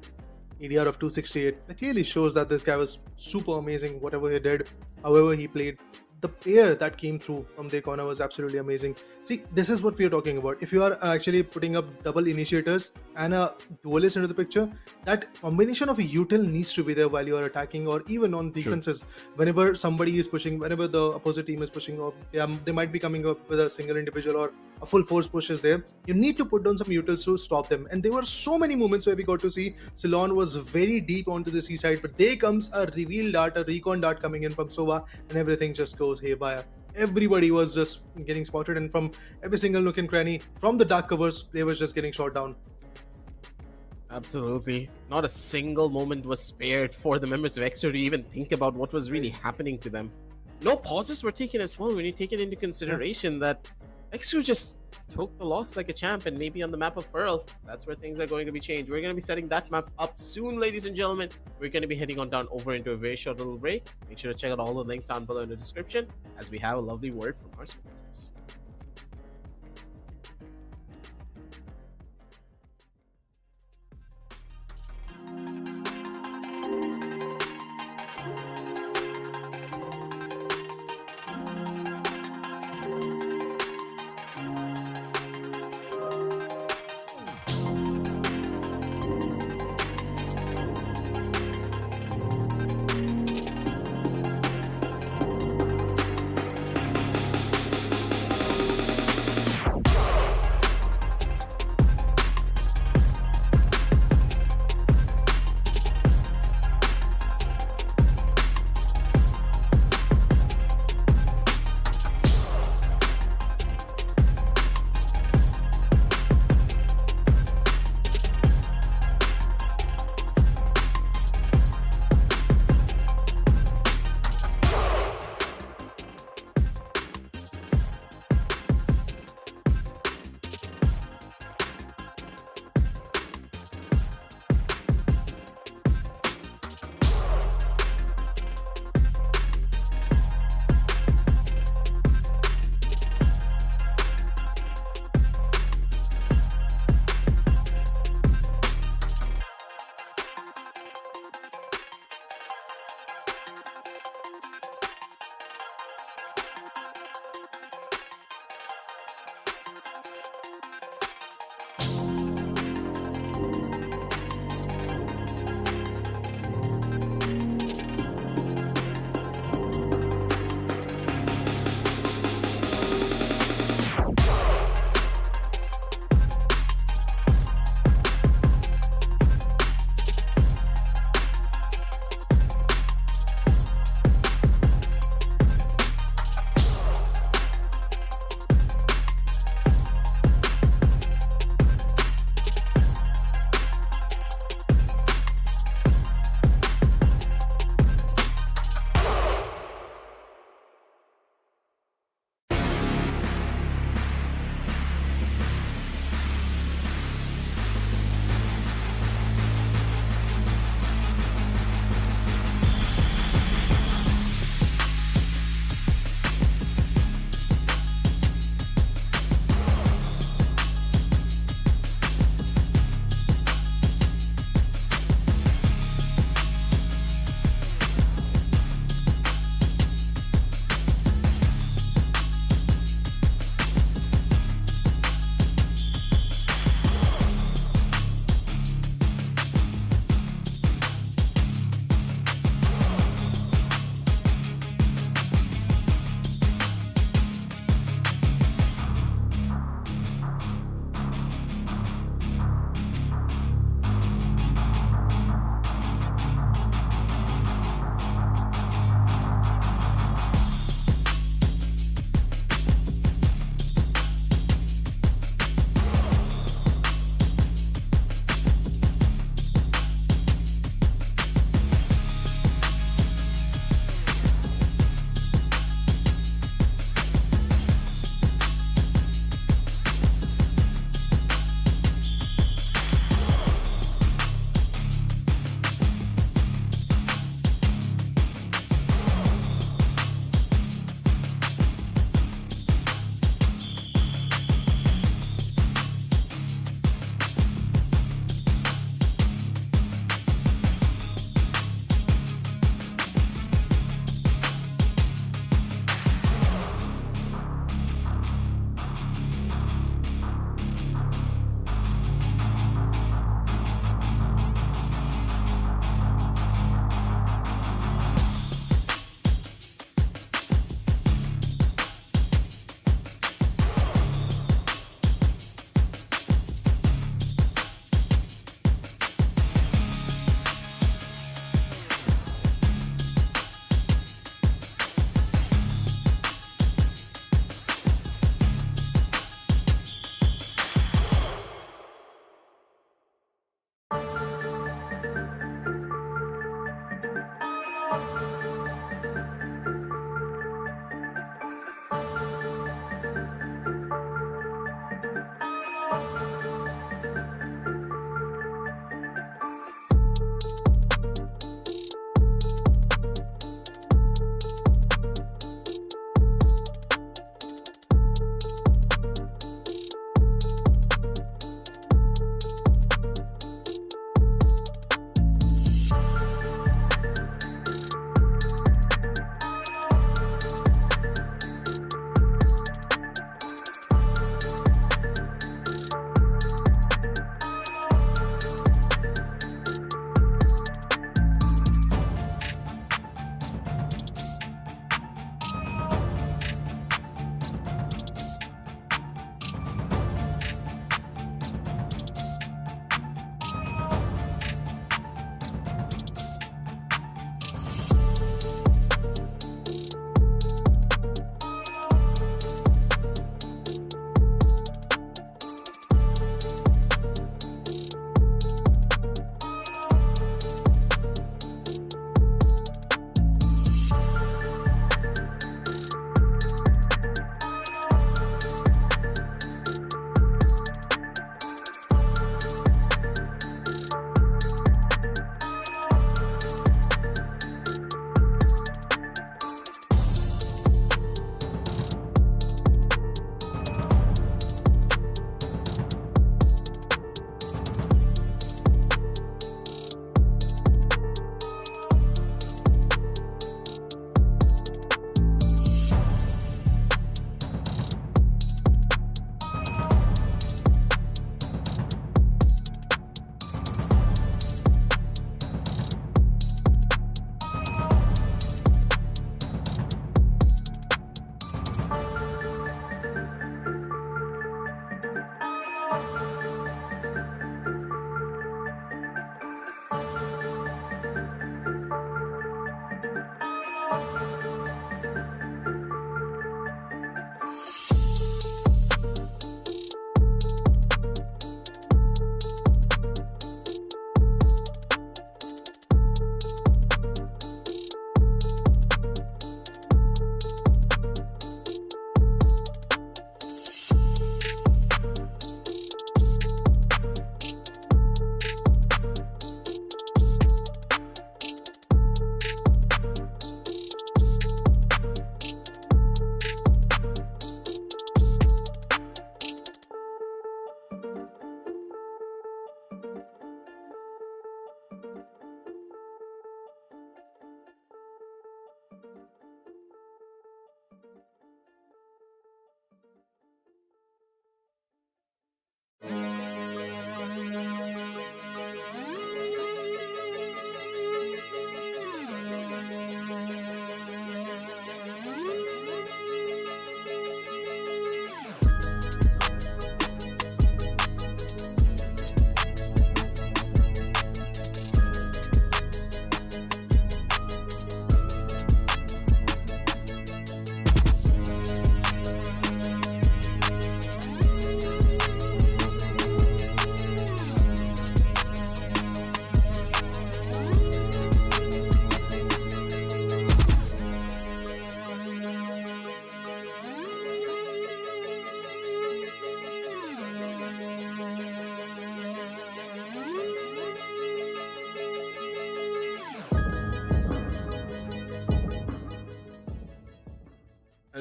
ADR of 268. That clearly shows that this guy was super amazing, whatever he did, however he played. The player that came through from their corner was absolutely amazing. See, this is what we are talking about. If you are actually putting up double initiators and a duelist into the picture, that combination of a util needs to be there while you are attacking or even on defenses. Sure. Whenever somebody is pushing, whenever the opposite team is pushing up, they might be coming up with a single individual or a full force push is there. You need to put down some utils to stop them. And there were so many moments where we got to see Ceylon was very deep onto the seaside, but there comes a reveal dart, a recon dart coming in from Sova, and everything just goes haywire. Everybody was just getting spotted, and from every single nook and cranny, from the dark covers, they was just getting shot down. Absolutely. Not a single moment was spared for the members of XCREW to even think about what was really happening to them. No pauses were taken as well when you take it into consideration that XCREW just took the loss like a champ, and maybe on the map of Pearl, that's where things are going to be changed. We're going to be setting that map up soon, ladies and gentlemen. We're going to be heading on down over into a very short little break. Make sure to check out all the links down below in the description as we have a lovely word from our sponsors.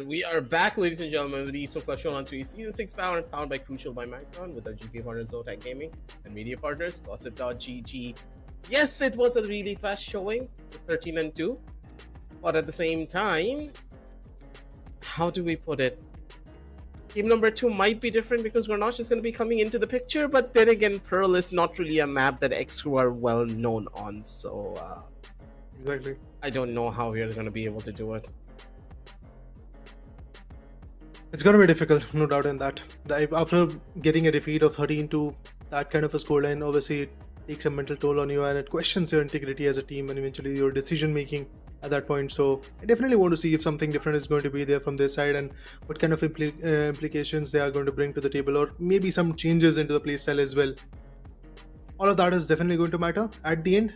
we are back, ladies and gentlemen, with the Esports Showdown Series Season 6 powered by Crucial by Micron with our GP partners Zotac Gaming and media partners Gossip.gg. Yes, it was a really fast showing, 13-2, but at the same time, how do we put it? Game number 2 might be different because Grenache is going to be coming into the picture, but then again, Pearl is not really a map that XCREW are well known on, so Exactly. I don't know how we're going to be able to do it. It's going to be difficult, no doubt in that. After getting a defeat of 13-2, that kind of a scoreline obviously it takes a mental toll on you and it questions your integrity as a team and eventually your decision making at that point. So I definitely want to see if something different is going to be there from their side and what kind of implications they are going to bring to the table, or maybe some changes into the playstyle as well. All of that is definitely going to matter at the end.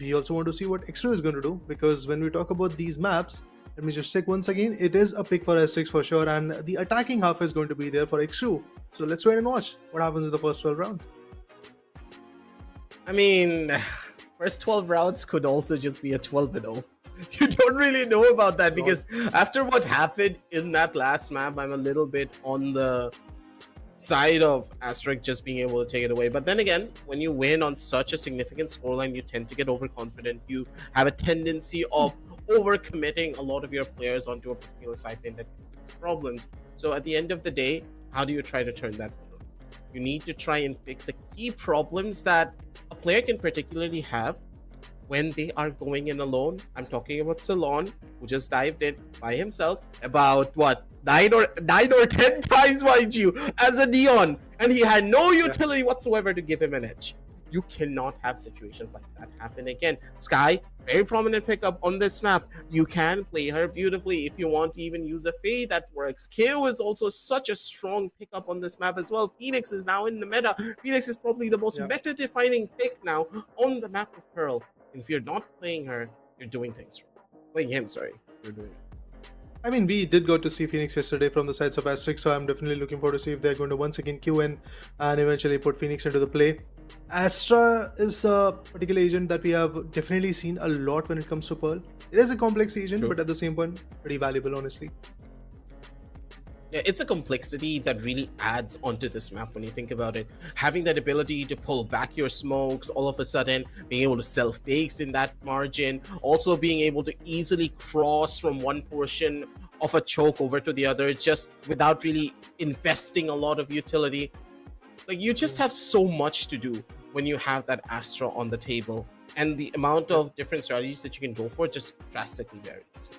We also want to see what XCREW is going to do, because when we talk about these maps, let me just check once again, it is a pick for ASTERISK for sure, and the attacking half is going to be there for XCREW. So let's wait and watch what happens in the first 12 rounds. I mean, first 12 rounds could also just be a 12-0. You don't really know about that, because after what happened in that last map, I'm a little bit on the side of ASTERISK just being able to take it away. But then again, when you win on such a significant scoreline, you tend to get overconfident. You have a tendency of overcommitting a lot of your players onto a particular side lane that causes problems. So at the end of the day, how do you try to turn that around? You need to try and fix the key problems that a player can particularly have when they are going in alone. I'm talking about Ceylon, who just dived in by himself about what, 9 or 10 times, mind you, as a Neon, and he had no utility whatsoever to give him an edge. You cannot have situations like that happen again. Sky, very prominent pickup on this map. You can play her beautifully if you want to even use a Fade, that works. KO is also such a strong pickup on this map as well. Phoenix is now in the meta. Phoenix is probably the most meta-defining pick now on the map of Pearl. And if you're not playing her, you're doing things wrong. Playing him, sorry. You're doing it. I mean, we did go to see Phoenix yesterday from the sides of ASTERISK, so I'm definitely looking forward to see if they're going to once again queue in and eventually put Phoenix into the play. Astra is a particular agent that we have definitely seen a lot when it comes to Pearl. It is a complex agent, but at the same point, pretty valuable, honestly. Yeah, it's a complexity that really adds onto this map when you think about it. Having that ability to pull back your smokes, all of a sudden being able to self-bakes in that margin, also being able to easily cross from one portion of a choke over to the other just without really investing a lot of utility. Like, you just have so much to do when you have that Astra on the table, and the amount of different strategies that you can go for just drastically varies.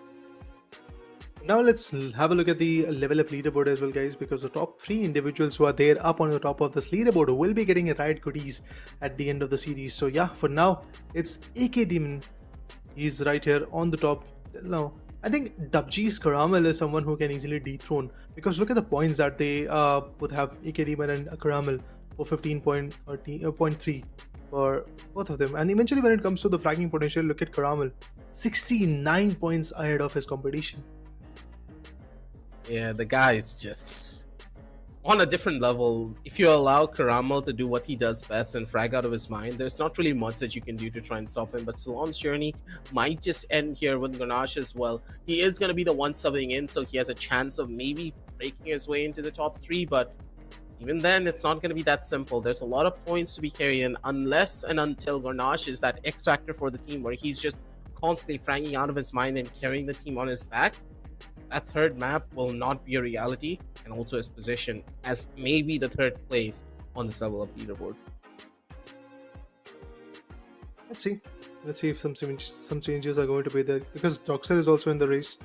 Now let's have a look at the level up leaderboard as well, guys, because the top 3 individuals who are there up on the top of this leaderboard will be getting a Riot goodies at the end of the series. So yeah, for now, it's AK Demon. He's right here on the top. Now, I think Dubji's Caramel is someone who can easily dethrone, because look at the points that they would have AK Demon and Caramel for 15.3 for both of them. And eventually when it comes to the fragging potential, look at Caramel, 69 points ahead of his competition. Yeah, the guy is just on a different level. If you allow Caramel to do what he does best and frag out of his mind, there's not really much that you can do to try and stop him. But Salon's journey might just end here with Grenache as well. He is going to be the one subbing in, so he has a chance of maybe breaking his way into the top 3. But even then, it's not going to be that simple. There's a lot of points to be carried in, unless and until Grenache is that X factor for the team, where he's just constantly fragging out of his mind and carrying the team on his back. That third map will not be a reality, and also his position as maybe the 3rd place on this level of leaderboard. Let's see if some changes are going to be there, because Doxer is also in the race.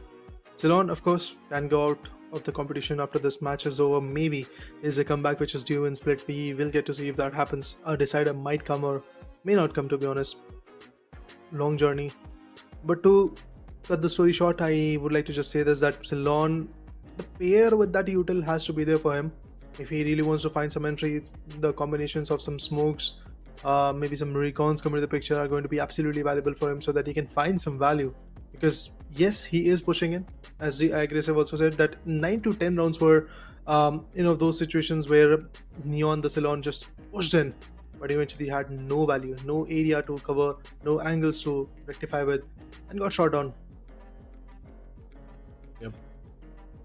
Ceylon, of course, can go out of the competition after this match is over. Maybe there's a comeback which is due in Split. We will get to see if that happens. A decider might come or may not come, to be honest. Long journey. But to cut the story short, I would like to just say this, that Ceylon, the pair with that util has to be there for him. If he really wants to find some entry, the combinations of some smokes, maybe some recons come into the picture are going to be absolutely valuable for him, so that he can find some value. Because yes, he is pushing in, as the aggressive also said, that 9 to 10 rounds were those situations where Neon the Ceylon just pushed in, but eventually had no value, no area to cover, no angles to rectify with, and got shot down. Yep.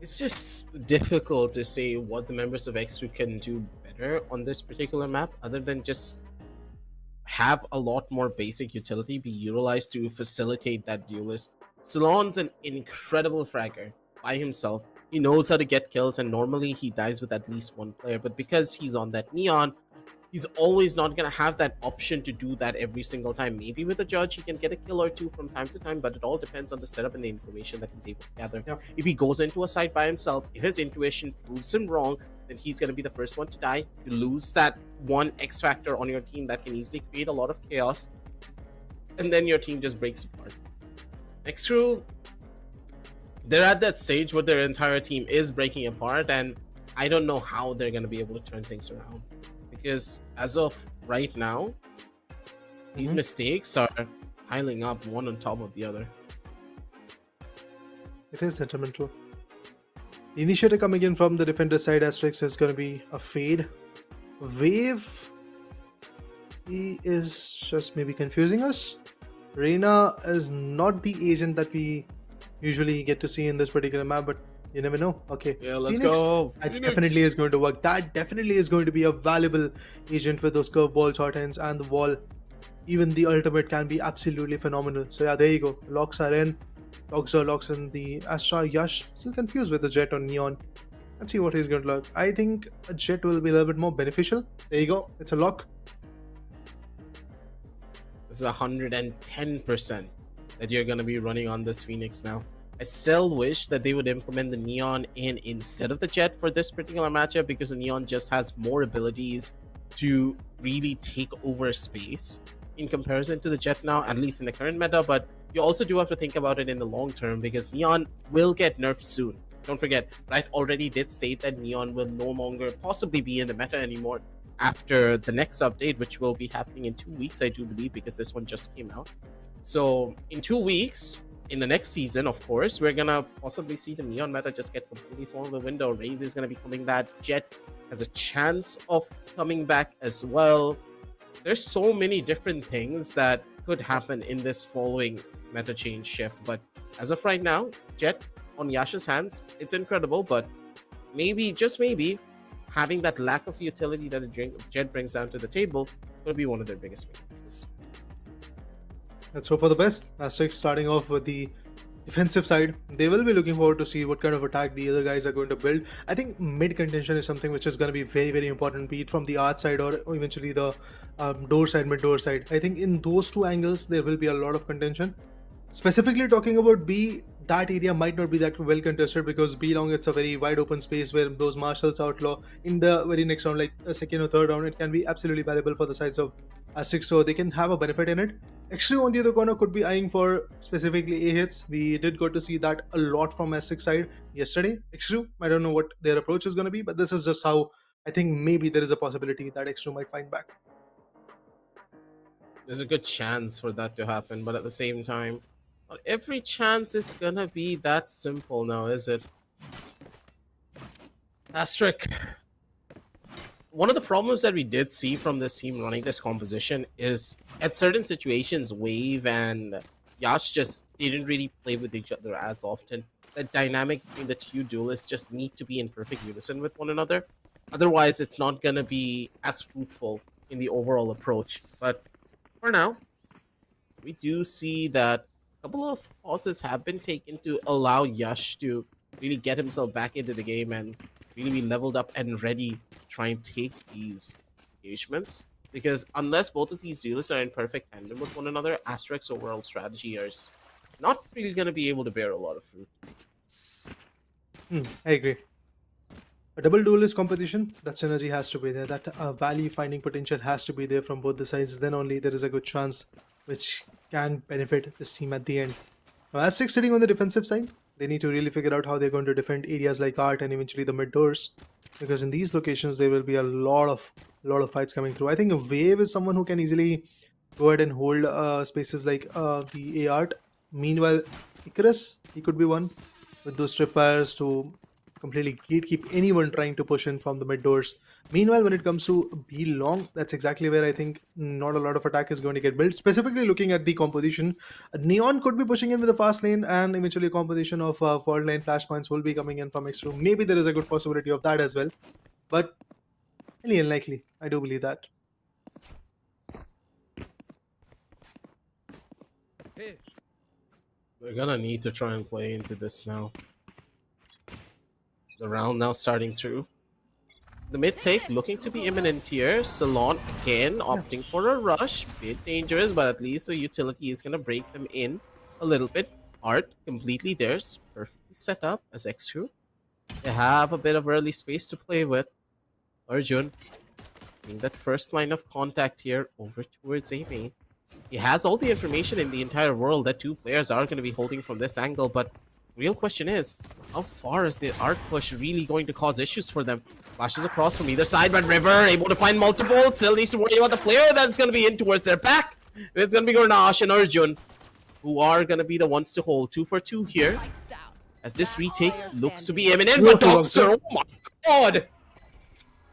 It's just difficult to say what the members of XCREW can do better on this particular map, other than just have a lot more basic utility be utilized to facilitate that duelist. Salon's an incredible fragger by himself. He knows how to get kills, and normally he dies with at least one player. But because he's on that neon, he's always not going to have that option to do that every single time. Maybe with a judge, he can get a kill or two from time to time, but it all depends on the setup and the information that he's able to gather. Yeah. If he goes into a site by himself, if his intuition proves him wrong, then he's going to be the first one to die. You lose that one X factor on your team that can easily create a lot of chaos, and then your team just breaks apart. XCREW, they're at that stage where their entire team is breaking apart, and I don't know how they're going to be able to turn things around. Because as of right now, these mistakes are piling up one on top of the other. It is detrimental. The initiator coming in from the defender side, Asterix, is going to be a fade. Wave, he is just maybe confusing us. Reina is not the agent that we usually get to see in this particular map, but you never know. Okay. Yeah, let's Phoenix, go. That Phoenix. definitely is going to work. That definitely is going to be a valuable agent with those curveball short ends and the wall. Even the ultimate can be absolutely phenomenal. So yeah, there you go. Locks are in. Locks in the Astra. Yash still confused with the Jet on Neon. Let's see what he's going to look. I think a Jet will be a little bit more beneficial. There you go. It's a lock. This is 110% that you're going to be running on this Phoenix now. I still wish that they would implement the Neon in instead of the Jet for this particular matchup, because the Neon just has more abilities to really take over space in comparison to the Jet now, at least in the current meta. But you also do have to think about it in the long term, because Neon will get nerfed soon. Don't forget, Riot already did state that Neon will no longer possibly be in the meta anymore after the next update, which will be happening in 2 weeks, I do believe, because this one just came out. So in 2 weeks, in the next season, of course, we're gonna possibly see the Neon meta just get completely thrown out the window. Raze is gonna be coming back. Jet has a chance of coming back as well. There's so many different things that could happen in this following meta change shift. But as of right now, Jet on Yasha's hands, it's incredible. But maybe, just maybe, having that lack of utility that Jet brings down to the table could be one of their biggest weaknesses. Let's hope for the best. Asterix starting off with the defensive side. They will be looking forward to see what kind of attack the other guys are going to build. I think mid contention is something which is going to be very, very important, be it from the art side or eventually the door side, mid door side. I think in those two angles, there will be a lot of contention. Specifically talking about B, that area might not be that well contested, because B long, it's a very wide open space where those marshals outlaw in the very next round, like a second or third round, it can be absolutely valuable for the sides of Asterix, so they can have a benefit in it. XCREW on the other corner could be eyeing for specifically A hits. We did go to see that a lot from Asterix side yesterday. XCREW, I don't know what their approach is going to be, but this is just how I think maybe there is a possibility that XCREW might find back. There's a good chance for that to happen, but at the same time, not every chance is gonna be that simple now, is it? Asterisk. One of the problems that we did see from this team running this composition is at certain situations, Wave and Yash just didn't really play with each other as often. The dynamic between the two duelists just need to be in perfect unison with one another. Otherwise, it's not going to be as fruitful in the overall approach. But for now, we do see that a couple of pauses have been taken to allow Yash to really get himself back into the game and really be leveled up and ready to try and take these engagements. Because unless both of these duelists are in perfect tandem with one another, Asterix's overall strategy is not really going to be able to bear a lot of fruit. I agree. A double duelist competition, that synergy has to be there. That value finding potential has to be there from both the sides. Then only there is a good chance which can benefit this team at the end. Now, Asterix sitting on the defensive side, they need to really figure out how they're going to defend areas like art and eventually the mid doors, because in these locations there will be a lot of fights coming through. I think a Wave is someone who can easily go ahead and hold spaces like the A art. Meanwhile, Icarus, he could be one with those tripwires to completely gatekeep anyone trying to push in from the mid doors. Meanwhile, when it comes to B long, that's exactly where I think not a lot of attack is going to get built. Specifically looking at the composition, Neon could be pushing in with a fast lane, and eventually a composition of fault line flashpoints will be coming in from XCREW. Maybe there is a good possibility of that as well, but highly unlikely. I do believe that. We're gonna need to try and play into this now. The round now starting through. The mid take looking to be imminent here. Salon again opting for a rush. Bit dangerous, but at least the utility is gonna break them in a little bit. Art completely theirs. Perfectly set up as XCREW. They have a bit of early space to play with. Arjun getting that first line of contact here over towards A main. He has all the information in the entire world that two players are going to be holding from this angle, but real question is, how far is the art push really going to cause issues for them? Flashes across from either side, but River able to find multiple, still needs to worry about the player that's going to be in towards their back. It's going to be Gornash and Arjun, who are going to be the ones to hold. 2 for 2 here, as this retake looks to be imminent, but Doxer, oh my god!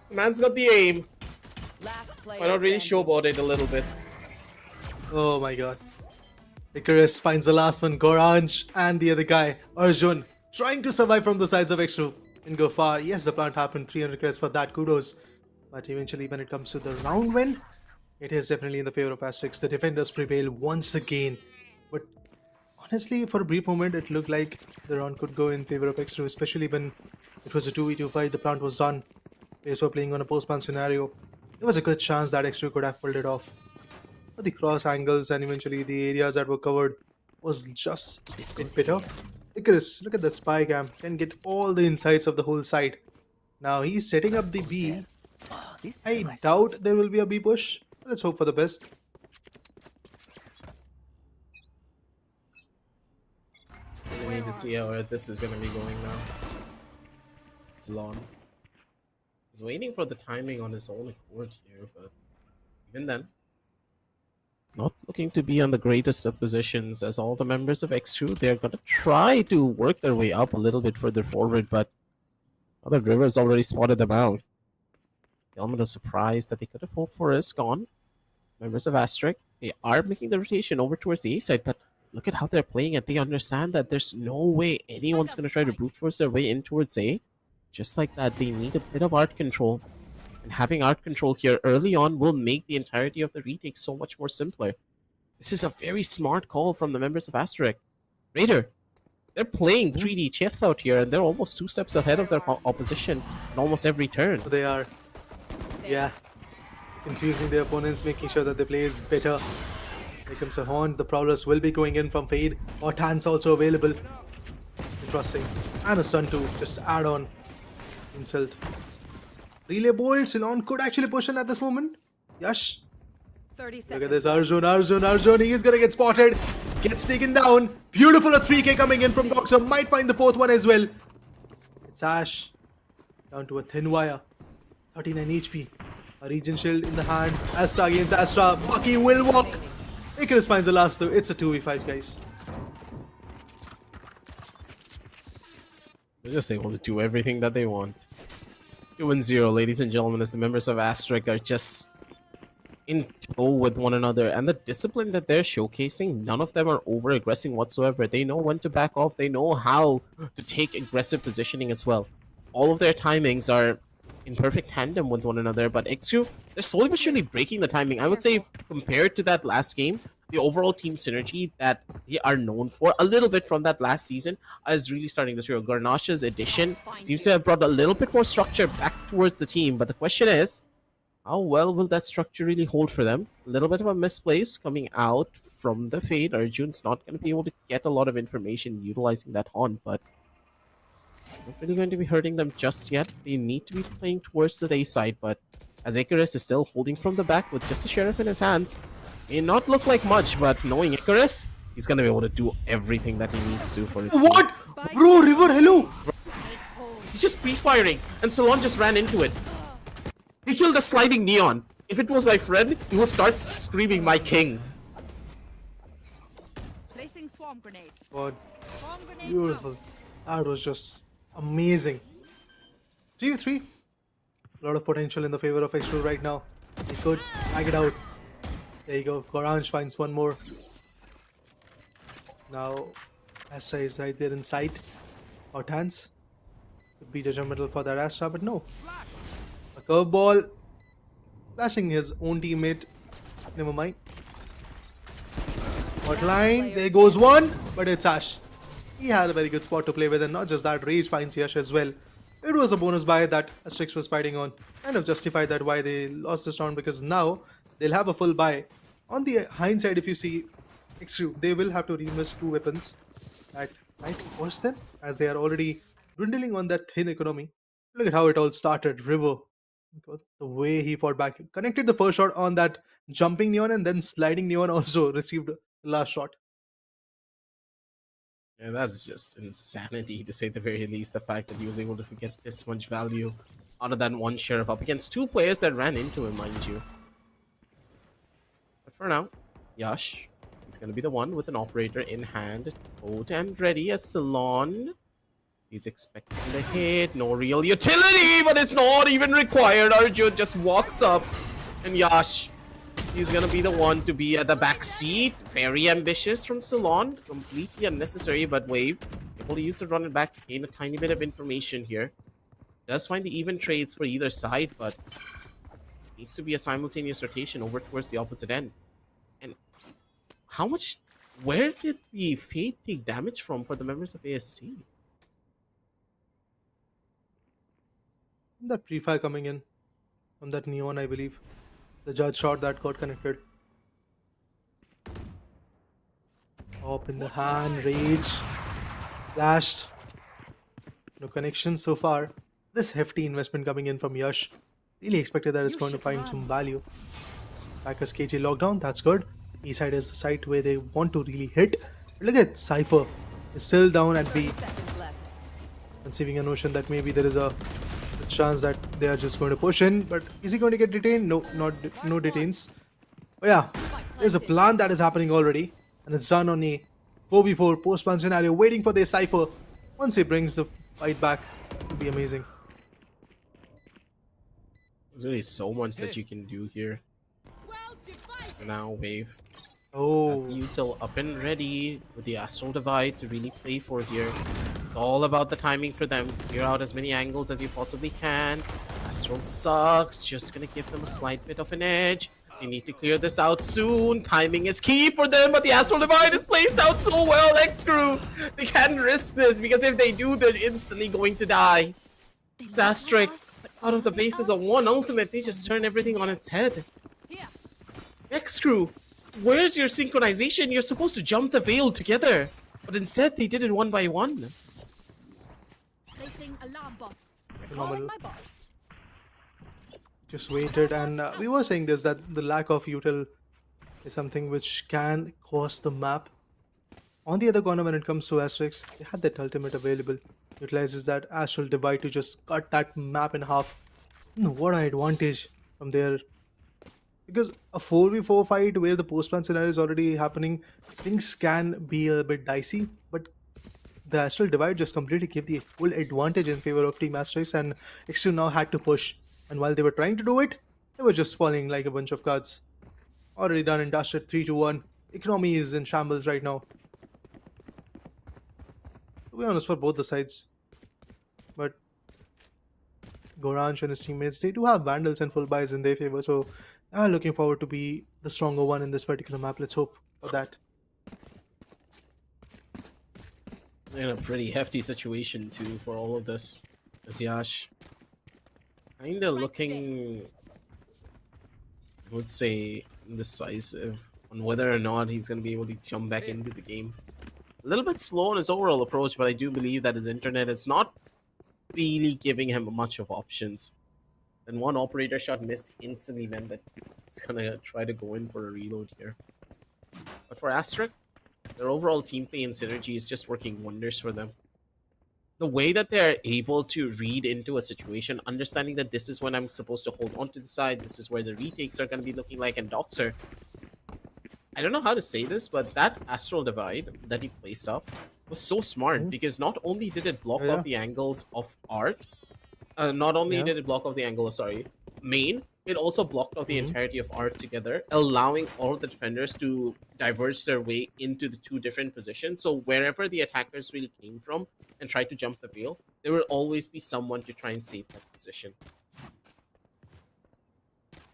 The man's got the aim. Why not really showboat it a little bit? Oh my god. Icarus finds the last one, Goranj, and the other guy, Arjun, trying to survive from the sides of XCREW and go far. Yes, the plant happened, 300 credits for that, kudos. But eventually, when it comes to the round win, it is definitely in the favor of ASTERISK. The defenders prevail once again. But honestly, for a brief moment, it looked like the round could go in favor of XCREW, especially when it was a 2v2 fight, the plant was done. Players were playing on a post-plant scenario. There was a good chance that XCREW could have pulled it off. But the cross angles and eventually the areas that were covered was just a bit bitter. Icarus, look at that spy cam, can get all the insights of the whole site. Now he's setting up the B. I doubt there will be a B push. Let's hope for the best. We need to see how this is going to be going now. Salon is waiting for the timing on his own accord here, but even then, not looking to be on the greatest of positions, as all the members of XCREW, they're going to try to work their way up a little bit further forward, but other Rivers already spotted them out. The element of surprise that they could have hoped for is gone. Members of ASTERISK, they are making the rotation over towards the A side, but look at how they're playing it. They understand that there's no way anyone's going to try to brute force their way in towards A. Just like that, they need a bit of art control. And having art control here early on will make the entirety of the retake so much more simpler. This is a very smart call from the members of ASTERISK. Raider, they're playing 3D chess out here, and they're almost 2 steps ahead of their opposition in almost every turn. They are, yeah, confusing their opponents, making sure that the play is better. Here comes a horn. The Prowlers will be going in from Fade. Hot hands also available. Interesting. And a stun too. Just add on insult. Relay bolt. Silon could actually push in at this moment. Yash. 30 seconds. Look at this. Arjun. He's gonna get spotted. Gets taken down. Beautiful. A 3k coming in from Doxer. Might find the 4th one as well. It's Ash. Down to a thin wire. 39 HP. A Regen Shield in the hand. Astra against Astra. Bucky will walk. Icarus finds the last though. It's a 2v5, guys. They're just able to do everything that they want. 2-0, ladies and gentlemen, as the members of ASTERISK are just in tow with one another. And the discipline that they're showcasing, none of them are over-aggressing whatsoever. They know when to back off. They know how to take aggressive positioning as well. All of their timings are in perfect tandem with one another, but XCREW, they're slowly but surely breaking the timing. I would say compared to that last game, the overall team synergy that they are known for a little bit from that last season is really starting to show. Garnash's addition seems to have brought a little bit more structure back towards the team, but the question is, how well will that structure really hold for them? A little bit of a misplace coming out from the Fade. Arjun's not going to be able to get a lot of information utilizing that haunt, but not really going to be hurting them just yet. They need to be playing towards the A side, but as Icarus is still holding from the back with just a sheriff in his hands, may not look like much, but knowing Icarus, he's going to be able to do everything that he needs to for his team. What? Bro, River, hello! He's just pre-firing, and Salon just ran into it. He killed a sliding Neon. If it was my friend, he would start screaming, "My king!" Placing swarm grenade. God, Swarm grenade beautiful. That was just amazing. 3v3. A lot of potential in the favor of XCREW right now. He could tag it out. There you go. Gorange finds one more. Now, Astra is right there in sight. Hot hands. Could be detrimental for that Astra, but no. A curveball. Flashing his own teammate. Never mind. Hotline. There goes one. But it's Ash. He had a very good spot to play with, and not just that, Rage finds Yash as well. It was a bonus buy that ASTERISK was fighting on. Kind of justified that why they lost this round, because now they'll have a full buy. On the hindsight, if you see XCREW, they will have to reinvest 2 weapons that might cost them, as they are already dwindling on that thin economy. Look at how it all started. River, the way he fought back, connected the first shot on that jumping Neon, and then sliding Neon also received the last shot. Yeah, that's just insanity to say the very least. The fact that he was able to get this much value out of that one sheriff up against 2 players that ran into him, mind you. But for now, Yash is going to be the one with an operator in hand, out and ready as Salon. He's expecting the hit, no real utility, but it's not even required. Arjun just walks up, and Yash, he's gonna be the one to be at the back seat. Very ambitious from Salon, completely unnecessary, but Wave able to use the run it back to gain a tiny bit of information here. Does find the even trades for either side, but needs to be a simultaneous rotation over towards the opposite end. And how much, where did the Fate take damage from for the members of ASC? That pre-fire coming in from that Neon, I believe. The judge shot that got connected. Up in the hand, Rage. Flashed. No connection so far. This hefty investment coming in from Yash. Really expected that it's going to find some value. Packers KJ lockdown, that's good. E side is the site where they want to really hit. Look at Cypher. Is still down at B. Seconds left. Conceiving a notion that maybe there is a chance that they are just going to push in, but is he going to get detained? No, no detains. But yeah, there's a plan that is happening already, and it's done on a 4v4 post-plan scenario, waiting for their Cypher. Once he brings the fight back, it will be amazing. There's really so much that you can do here. Well divided. For now, Wave Oh, has the util up and ready with the Astral Divide to really play for here. It's all about the timing for them. Clear out as many angles as you possibly can. Astral sucks. Just gonna give them a slight bit of an edge. They need to clear this out soon. Timing is key for them, but the Astral Divide is placed out so well. XCREW, they can't risk this, because if they do, they're instantly going to die. It's ASTERISK. Out of the bases of one ultimate, they just turn everything on its head. Here. XCREW, where's your synchronization? You're supposed to jump the veil together, but instead they did it one by one. Placing alarm bot. Phenomenal. Recalling my bot. just waited, and we were saying this, that the lack of util is something which can cost the map. On the other corner, when it comes to ASTERISK, they had that ultimate available. Utilizes that Astral Divide to just cut that map in half. What an advantage from there. Because a 4v4 fight where the post-plan scenario is already happening, things can be a bit dicey, but the Astral Divide just completely gave the full advantage in favor of Team ASTERISK, and XCREW now had to push. And while they were trying to do it, they were just falling like a bunch of cards. Already done and dusted, 3-1. Economy is in shambles right now. To be honest, for both the sides. But Gorange and his teammates, they do have Vandals and full buys in their favor, so I'm looking forward to be the stronger one in this particular map. Let's hope for that. In a pretty hefty situation too for all of this. As Yash kinda looking, I would say, indecisive on whether or not he's gonna be able to jump back into the game. A little bit slow in his overall approach, but I do believe that his internet is not really giving him much of options. And one operator shot missed instantly meant that he's gonna try to go in for a reload here. But for ASTERISK, their overall team play and synergy is just working wonders for them. The way that they're able to read into a situation, understanding that this is when I'm supposed to hold on to the side, this is where the retakes are going to be looking like, and Doxer. I don't know how to say this, but that Astral Divide that he placed up was so smart, because not only did it block off the angles of Art, not only Yeah. did it block off the angle, sorry, main, it also blocked off the entirety of art together, allowing all of the defenders to diverge their way into the two different positions. So wherever the attackers really came from and tried to jump the veil, there will always be someone to try and save that position.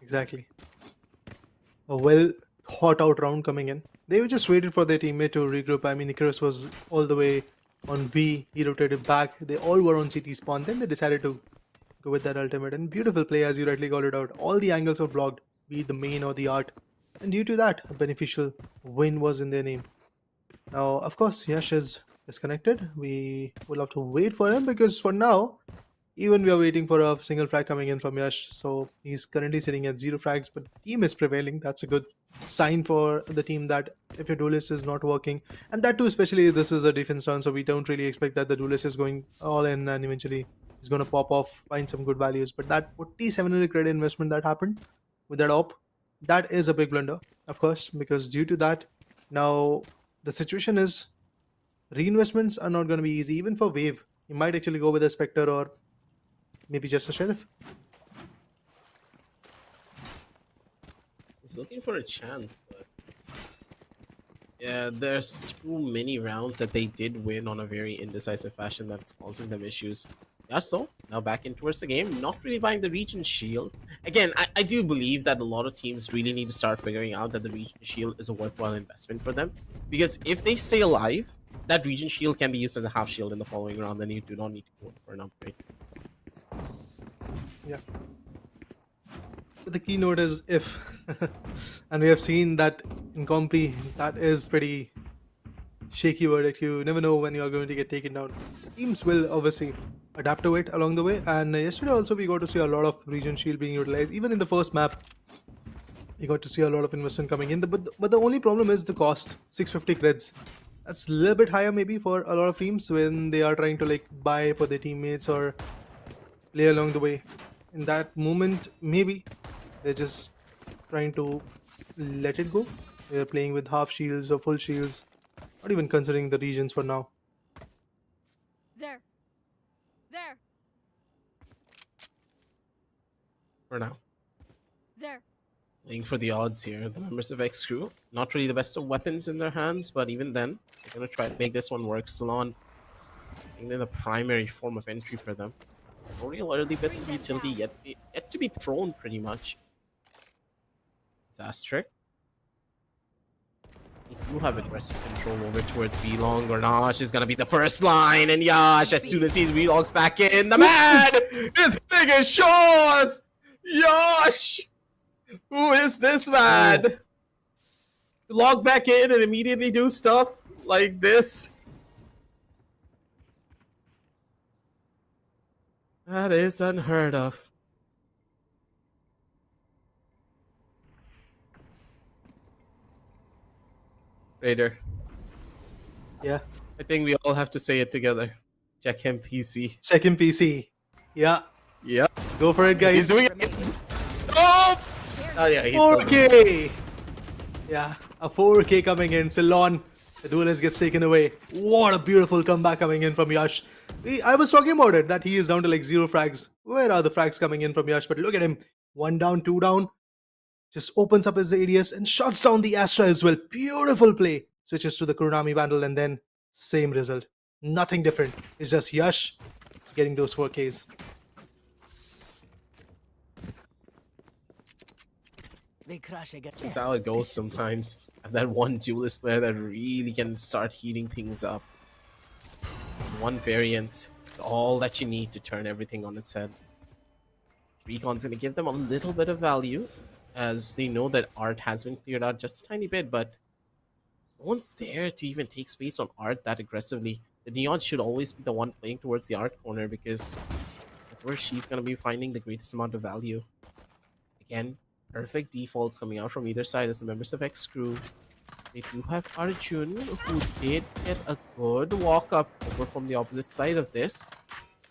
Exactly. A well thought out round coming in. They were just waited for their teammate to regroup. I mean, Icarus was all the way on B. He rotated back. They all were on CT spawn. Then they decided to go with that ultimate. And beautiful play, as you rightly called it out. All the angles were blocked, be it the main or the art. And due to that, a beneficial win was in their name. Now, of course, Yash is disconnected. We will have to wait for him because for now, even we are waiting for a single frag coming in from Yash. So he's currently sitting at 0 frags, but the team is prevailing. That's a good sign for the team that if your duelist is not working, and that too, especially this is a defense turn, so we don't really expect that the duelist is going all in and eventually is going to pop off, find some good values. But that 4,700 credit investment that happened with that op, that is a big blunder, of course, because due to that, now the situation is reinvestments are not going to be easy, even for Wave. You might actually go with a Spectre or maybe just a Sheriff. He's looking for a chance, but yeah, there's too many rounds that they did win on a very indecisive fashion that's causing them issues. Yeah, so now back in towards the game, not really buying the Regent Shield. Again, I do believe that a lot of teams really need to start figuring out that the Regent Shield is a worthwhile investment for them. Because if they stay alive, that Regent Shield can be used as a half shield in the following round, then you do not need to go for an upgrade. Yeah. So the keynote is if, and we have seen that in Compy, that is pretty shaky verdict. You never know when you are going to get taken down. Teams will obviously adapt to it along the way. And yesterday also we got to see a lot of Regent Shield being utilized. Even in the first map, we got to see a lot of investment coming in. But the only problem is the cost, 650 creds. That's a little bit higher maybe for a lot of teams when they are trying to like buy for their teammates or play along the way. In that moment, maybe they're just trying to let it go. They're playing with half shields or full shields, not even considering the regions for now. There. There. For now. There. Playing for the odds here. The members of XCREW, not really the best of weapons in their hands, but even then, they're going to try to make this one work. Salon, I think they're the primary form of entry for them. No real early bits of utility yet to be thrown, pretty much. It's ASTERISK. They do have aggressive control over towards B-Long. Gornage is going to be the first line, and Yash, as soon as he relogs back in, the man is hitting his shots! Yash! Who is this man? Log back in and immediately do stuff like this. That is unheard of. Raider, Yeah. I think we all have to say it together. Check him, PC. Second PC. Yeah. Yep. Go for it, guys. He's doing it. Oh! Oh yeah, he's 4K! Yeah, a 4K coming in. Ceylon, the duelist gets taken away. What a beautiful comeback coming in from Yash. I was talking about it, that he is down to like 0 frags. Where are the frags coming in from Yash? But look at him. 1 down, 2 down. Just opens up his ADS and shuts down the Astra as well. Beautiful play. Switches to the Kurunami Vandal and then same result. Nothing different. It's just Yash getting those 4Ks. They crash again. That's how it goes sometimes. That one duelist player that really can start heating things up. One variant is all that you need to turn everything on its head. Recon's going to give them a little bit of value, as they know that art has been cleared out just a tiny bit, but no one's there to even take space on art that aggressively. The Neon should always be the one playing towards the art corner because that's where she's going to be finding the greatest amount of value. Again, perfect defaults coming out from either side as the members of XCREW. They do have Arjun, who did get a good walk up over from the opposite side of this.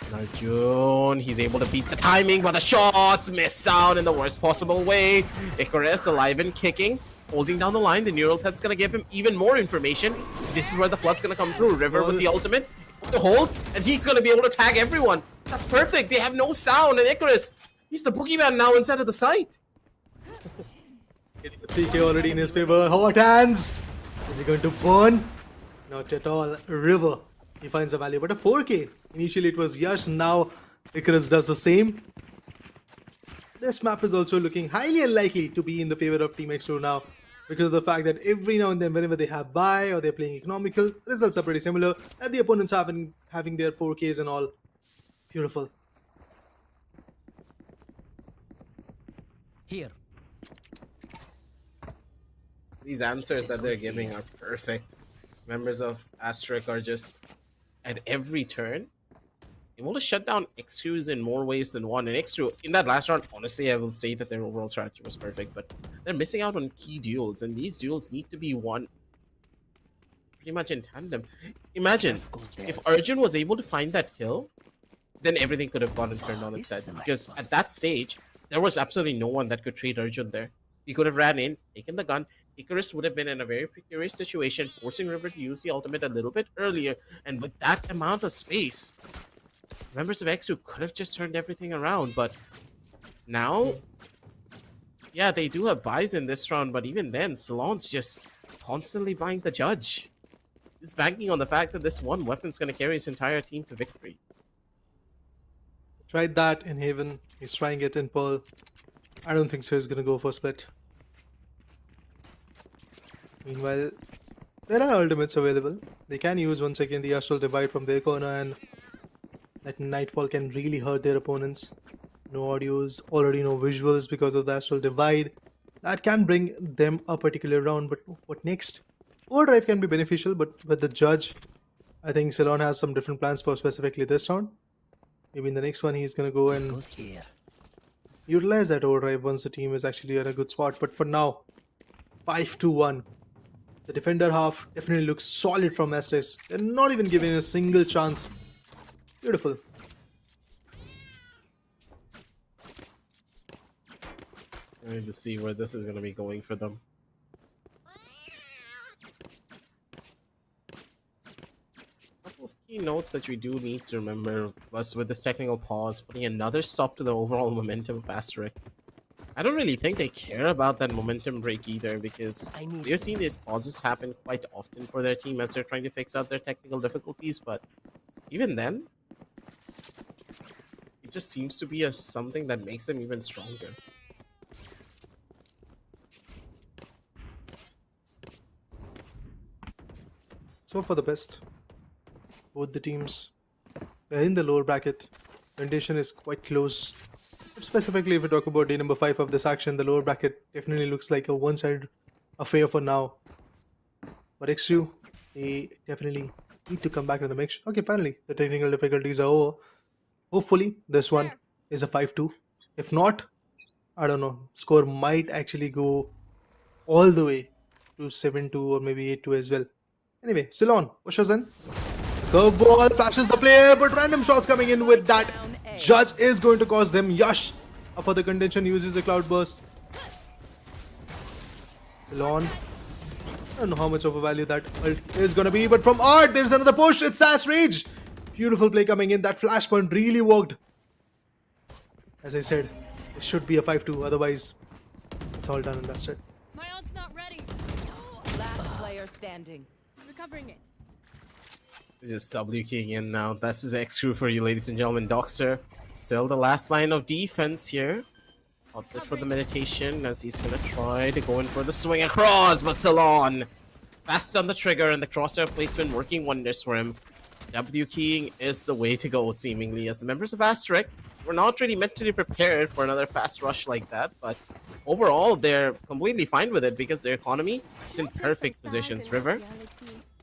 And Arjun, he's able to beat the timing, but the shots miss out in the worst possible way. Icarus alive and kicking, holding down the line. The neural pet's gonna give him even more information. This is where the flood's gonna come through. River with the ultimate to hold, and he's gonna be able to tag everyone. That's perfect. They have no sound, and Icarus, he's the boogeyman now inside of the site. Getting the 3K already in his favor. Hot hands. Is he going to burn? Not at all. River. He finds a value, but a 4K. Initially it was Yash. Now Icarus does the same. This map is also looking highly unlikely to be in the favor of Team XCREW now, because of the fact that every now and then, whenever they have buy or they're playing economical, the results are pretty similar, and the opponents having their 4Ks and all. Beautiful. Here. These answers that they're giving are perfect. Members of Asterisk are just, at every turn, able to shut down XCREWs in more ways than one. And XCREW, in that last round, honestly, I will say that their overall strategy was perfect, but they're missing out on key duels, and these duels need to be won pretty much in tandem. Imagine if Arjun was able to find that kill, then everything could have gotten turned on its head. Because at that stage, there was absolutely no one that could trade Arjun there. He could have ran in, taken the gun. Icarus would have been in a very precarious situation, forcing River to use the ultimate a little bit earlier. And with that amount of space, members of XCREW could have just turned everything around. But now, yeah, they do have buys in this round. But even then, Salon's just constantly buying the judge. He's banking on the fact that this one weapon's going to carry his entire team to victory. Tried that in Haven. He's trying it in Pearl. I don't think so. He's going to go for split. Meanwhile, there are ultimates available. They can use once again the Astral Divide from their corner, and that Nightfall can really hurt their opponents. No audios, already no visuals because of the Astral Divide. That can bring them a particular round, but what next? Overdrive can be beneficial, but with the judge, I think Ceylon has some different plans for specifically this round. Maybe in the next one he's going to go and utilize that overdrive once the team is actually at a good spot. But for now, 5-1. The defender half definitely looks solid from Estes. They're not even giving a single chance. Beautiful. I need to see where this is going to be going for them. A couple of key notes that we do need to remember was with this technical pause, putting another stop to the overall momentum of Asterisk. I don't really think they care about that momentum break either, because we've seen these pauses happen quite often for their team as they're trying to fix out their technical difficulties, but even then, it just seems to be something that makes them even stronger. So for the best, both the teams, they're in the lower bracket. Condition is quite close. But specifically, if we talk about day number 5 of this action, the lower bracket definitely looks like a one-sided affair for now. But XCREW, they definitely need to come back to the mix. Okay, finally, the technical difficulties are over. Hopefully, this one is a 5-2. If not, I don't know, score might actually go all the way to 7-2 or maybe 8-2 as well. Anyway, Ceylon pushes in. Curveball flashes the player, but random shots coming in with that. Judge is going to cause them Yash for the contention, uses the cloudburst. Ceylon, I don't know how much of a value that ult is going to be, but from Art, there's another push. It's Sass Rage. Beautiful play coming in. That flashpoint really worked. As I said, it should be a 5-2, otherwise it's all done and dusted. My ult's not ready. Last player standing. Recovering it. Just WKing in now. This is XCREW for you, ladies and gentlemen. Doxer, still the last line of defense here. Opted for the meditation as he's gonna try to go in for the swing across, but Salon fast on the trigger and the crosshair placement working wonders for him. W keying is the way to go, seemingly, as the members of Asterisk were not really mentally prepared for another fast rush like that, but overall they're completely fine with it because their economy is in perfect positions. River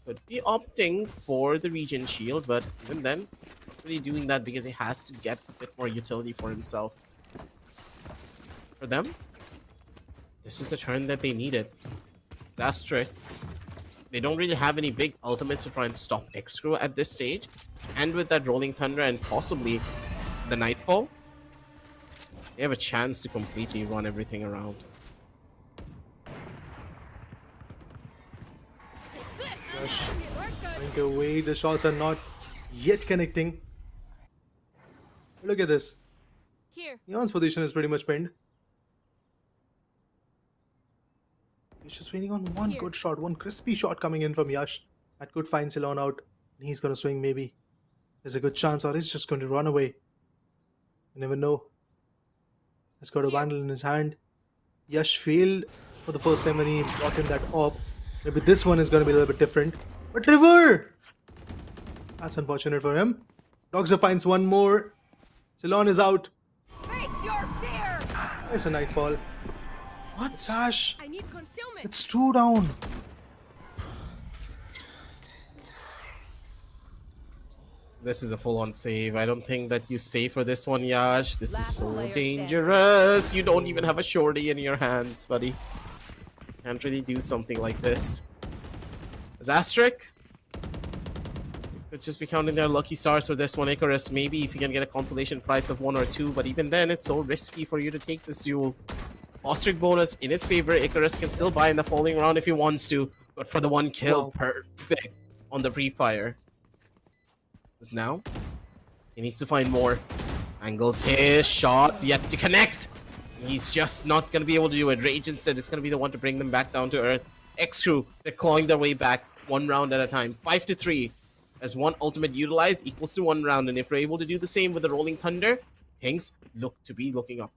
could be opting for the regen shield, but even then, not really doing that because he has to get a bit more utility for himself. For them, this is the turn that they needed. Asterisk, they don't really have any big ultimates to try and stop XCREW at this stage, and with that Rolling Thunder and possibly the Nightfall, they have a chance to completely run everything around. Rush trying to wait. The shots are not yet connecting. Look at this. Here. Neon's position is pretty much pinned. He's just waiting on one Here. good shot, one crispy shot coming in from Yash. That could find Ceylon out. And he's gonna swing maybe. There's a good chance, or he's just going to run away. You never know. He's got a vandal in his hand. Yash failed for the first time when he brought in that orb. Maybe this one is gonna be a little bit different. But River! That's unfortunate for him. Doxa finds one more. Ceylon is out. Face your fear! It's a nightfall. What? Dash! I need concealment! It's 2 down. This is a full-on save. I don't think that you save for this one, Yash. This is Last so player dangerous. You don't even have a shorty in your hands, buddy. Can't really do something like this. As Asterisk could just be counting their lucky stars for this one. Icarus, maybe if you can get a consolation prize of 1 or 2, but even then, it's so risky for you to take this duel. Ostrich bonus in his favor. Icarus can still buy in the following round if he wants to, but for the 1 kill, Wow. perfect on the pre-fire. Now he needs to find more angles. His shots yet to connect. He's just not going to be able to do it. Rage instead is going to be the one to bring them back down to earth. XCREW, they're clawing their way back 1 round at a time. 5-3 as 1 ultimate utilized equals to 1 round, and if we're able to do the same with the Rolling Thunder, things look to be looking up.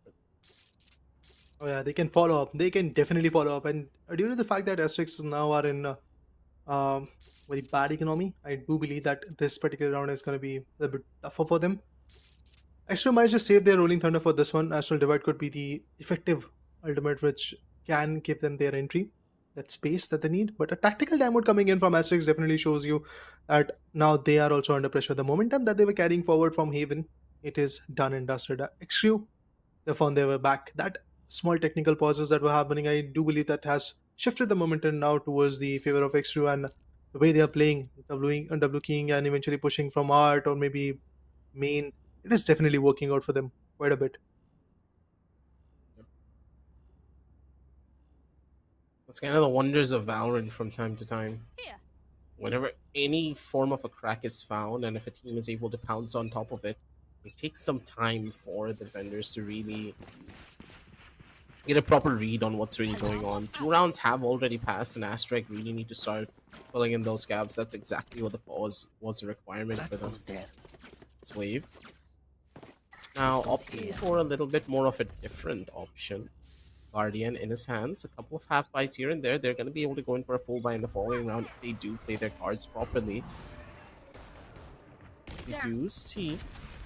Oh yeah, they can follow up. They can definitely follow up. And due to the fact that Asterix now are in very bad economy, I do believe that this particular round is going to be a little bit tougher for them. Extra might just save their Rolling Thunder for this one. Astral Divide could be the effective ultimate which can give them their entry, that space that they need. But a tactical diamond coming in from Asterix definitely shows you that now they are also under pressure. The momentum that they were carrying forward from Haven, it is done and dusted. XCREW, they found they were back. That small technical pauses that were happening, I do believe that has shifted the momentum now towards the favor of XCREW, and the way they are playing, double keying and eventually pushing from art or maybe main, it is definitely working out for them quite a bit. That's kind of the wonders of Valorant from time to time. Here. Whenever any form of a crack is found, and if a team is able to pounce on top of it, it takes some time for the defenders to really get a proper read on what's really going on. 2 rounds have already passed, and Asterisk really need to start filling in those gaps. That's exactly what the pause was a requirement for them. This wave. Now, opting for a little bit more of a different option. Guardian in his hands, a couple of half buys here and there. They're going to be able to go in for a full buy in the following round if they do play their cards properly. We do see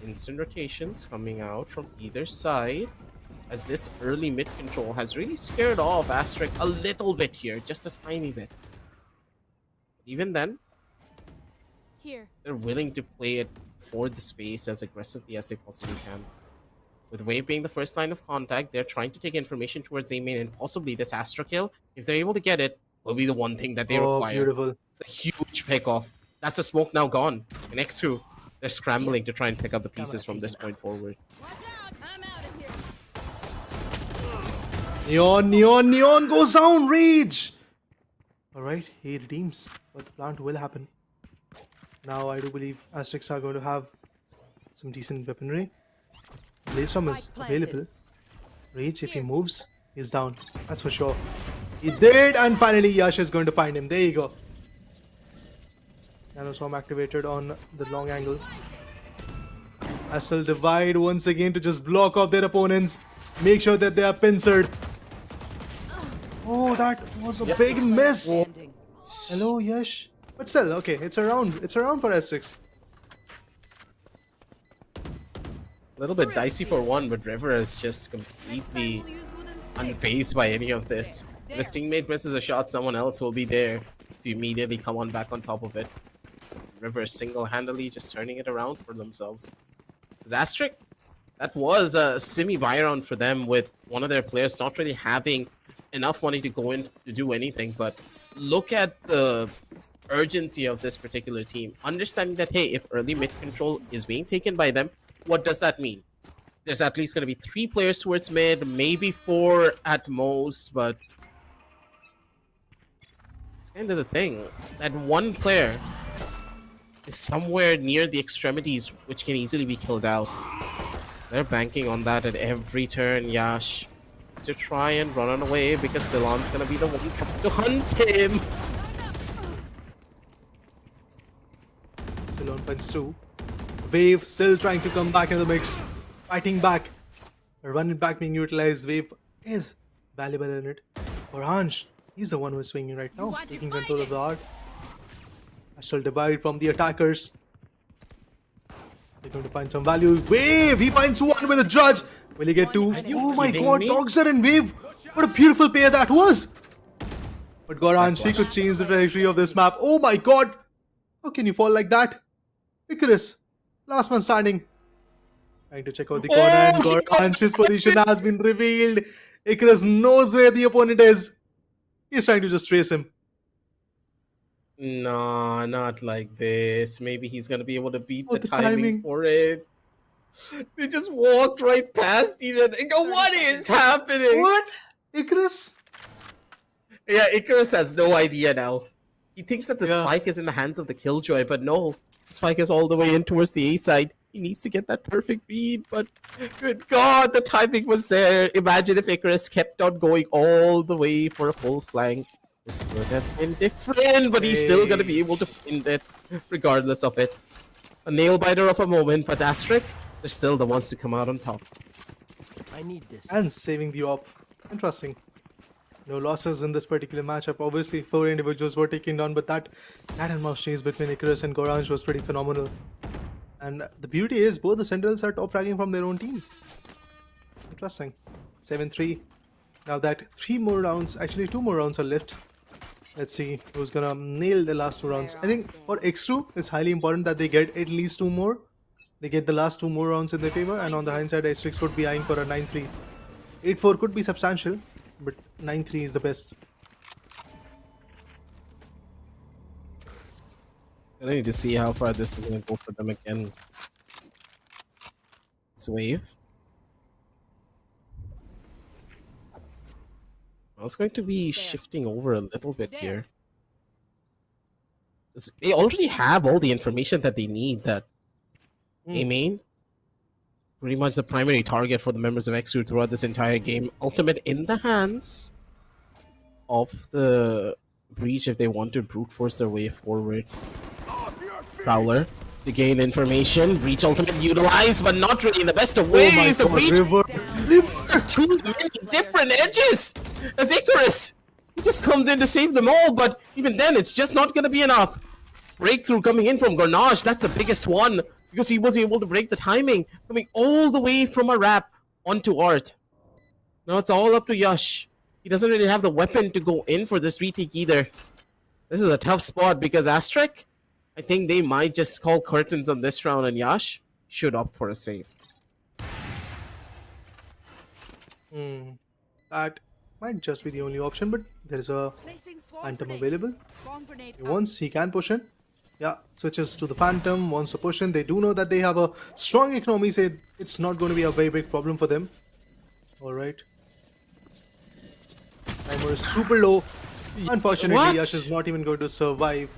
instant rotations coming out from either side, as this early mid control has really scared off Asterisk a little bit here, just a tiny bit. Even then, Here. they're willing to play it for the space as aggressively as they possibly can. With Wave being the first line of contact, they're trying to take information towards A main, and possibly this Astra kill, if they're able to get it, will be the one thing that they require. Beautiful. It's a huge pick-off. That's a smoke now gone. And XCREW, they're scrambling to try and pick up the pieces from this point forward. Watch out! I'm out of here. Neon goes down. Rage. Alright, he redeems, but the plant will happen. Now I do believe Asterix are going to have some decent weaponry. Blaze is available. Rage, if he moves, he's down. That's for sure. He did, and finally Yash is going to find him. There you go. Nanoswarm activated on the long angle. Astral Divide once again to just block off their opponents. Make sure that they are pincered. Oh, that was a big miss. Standing. Hello, Yash. But still, okay, it's a round. It's a round for Asterix. A little bit dicey for one, but River is just completely unfazed by any of this. If his teammate misses a shot, someone else will be there to immediately come on back on top of it. River single-handedly just turning it around for themselves. Asterisk, that was a semi-buy round for them, with one of their players not really having enough money to go in to do anything. But look at the urgency of this particular team. Understanding that, hey, if early mid control is being taken by them, what does that mean? There's at least going to be 3 players towards mid, maybe 4 at most, but it's kind of the thing. That one player is somewhere near the extremities, which can easily be killed out. They're banking on that at every turn. Yash to try and run away because Ceylon's gonna be the one trying to hunt him. Still on finds 2. Wave still trying to come back in the mix. Fighting back. Run it back being utilized. Wave is valuable in it. Orange, he's the one who is swinging right now. want to Taking fight control of it. the art. Astral divide from the attackers. They're going to find some value. Wave! He finds one with a judge. Will he get 2? you Oh my kidding god, me? Doxer and Wave! What a beautiful pair that was! But Goranj, he could change the trajectory of this map. Oh my god! How can you fall like that? Icarus, last man standing. Trying to check out the corner and he got Goranj's position has been revealed. Icarus knows where the opponent is. He's trying to just trace him. Nah, not like this. Maybe he's gonna be able to beat Oh, the the timing timing. for it. They just walked right past each other and go, what is happening? What? Icarus? Yeah, Icarus has no idea now. He thinks that the Yeah. spike is in the hands of the Killjoy, but no. The spike is all the way in towards the A side. He needs to get that perfect read, but good god, the timing was there. Imagine if Icarus kept on going all the way for a full flank. This could have been different, but he's still gonna be able to find it, regardless of it. A nail biter of a moment, but Asterisk, they're still the ones to come out on top. I need this. And saving the op. Interesting. No losses in this particular matchup. Obviously, 4 individuals were taken down, but that cat and mouse chase between Icarus and Goranj was pretty phenomenal. And the beauty is, both the Sentinels are top fragging from their own team. Interesting. 7-3. Now that 3 more rounds, actually 2 more rounds are left. Let's see who's gonna nail the last 2 rounds. I think for XCREW, it's highly important that they get at least 2 more. They get the last 2 more rounds in their favor, and on the hindsight, ASTERISK would be eyeing for a 9-3. 8-4 could be substantial, but 9-3 is the best. I need to see how far this is going to go for them again. It's Wave. I was going to be shifting over a little bit here. They already have all the information that they need. That A-Main, pretty much the primary target for the members of XCREW throughout this entire game. Ultimate in the hands of the Breach if they want to brute force their way forward. Prowler to gain information. Breach ultimate utilized, but not really in the best of ways. The Breach River. too many different edges as Icarus. He just comes in to save them all, but even then, it's just not going to be enough. Breakthrough coming in from Gornage, that's the biggest one, because he was able to break the timing, coming all the way from a wrap onto Art. Now it's all up to Yash. He doesn't really have the weapon to go in for this retake either. This is a tough spot because Asterisk, I think they might just call curtains on this round, and Yash should opt for a save. That might just be the only option, but there is a Placing swarm Phantom grenade. available. Swarm grenade out. Once he can push in, yeah, switches to the Phantom, wants to push in. They do know that they have a strong economy, so it's not going to be a very big problem for them. Alright. Timer is super low. Unfortunately, What? Yash is not even going to survive.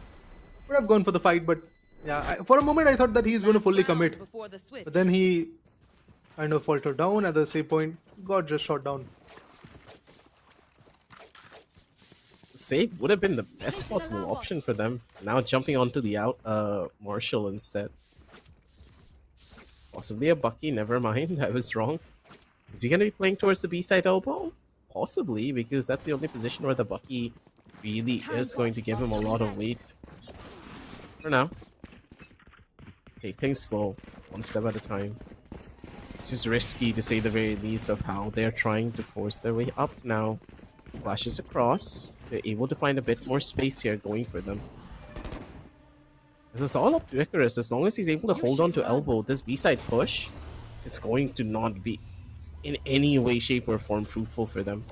Would have gone for the fight, but yeah, for a moment I thought that he's going to fully commit. Before the switch. But then he kind of faltered down at the same point, got just shot down. Save would have been the best possible option for them. Now jumping onto the out Marshall instead. Possibly a Bucky, never mind, I was wrong. Is he gonna be playing towards the B-side elbow? Possibly, because that's the only position where the Bucky really is going to give him a lot of weight. For now. Take things slow, one step at a time. This is risky to say the very least of how they're trying to force their way up now. Flashes across. They're able to find a bit more space here going for them. This is all up to Icarus. As long as he's able to hold on to elbow, this B-side push is going to not be in any way, shape, or form fruitful for them.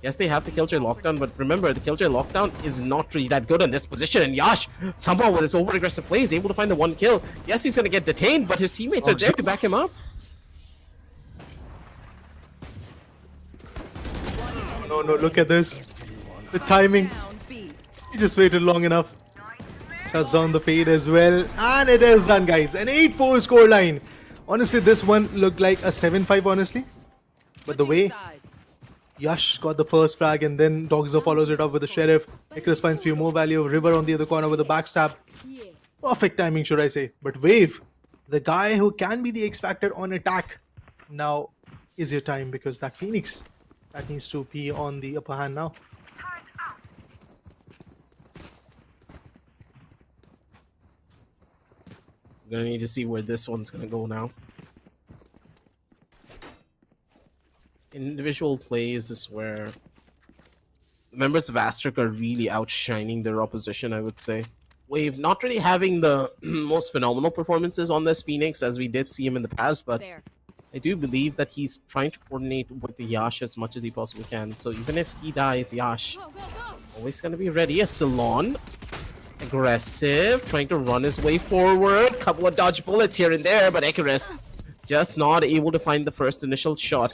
Yes, they have the Killjoy lockdown, but remember, the Killjoy lockdown is not really that good in this position, and Yash, somehow with his over-aggressive play, is able to find the 1 kill. Yes, he's going to get detained, but his teammates are there to back him up. No, look at this. The timing. Down B. He just waited long enough. Shuts down the fade as well. And it is done, guys. An 8-4 scoreline Honestly, this one looked like a 7-5, honestly. But the way Sides. Yash got the first frag and then Dogzer follows it up with the Sheriff. Icarus finds few more value. River on the other corner with a backstab. Perfect timing, should I say. But Wave, the guy who can be the X Factor on attack, now is your time, because that Phoenix, that needs to be on the upper hand now. Gonna need to see where this one's gonna go now. Individual plays is where members of ASTERISK are really outshining their opposition, I would say. Wave not really having the most phenomenal performances on this Phoenix as we did see him in the past, but There. I do believe that he's trying to coordinate with the Yash as much as he possibly can. So even if he dies, Yash Go, go, go. always gonna be ready. A Salon, aggressive, trying to run his way forward. Couple of dodge bullets here and there, but Icarus just not able to find the first initial shot.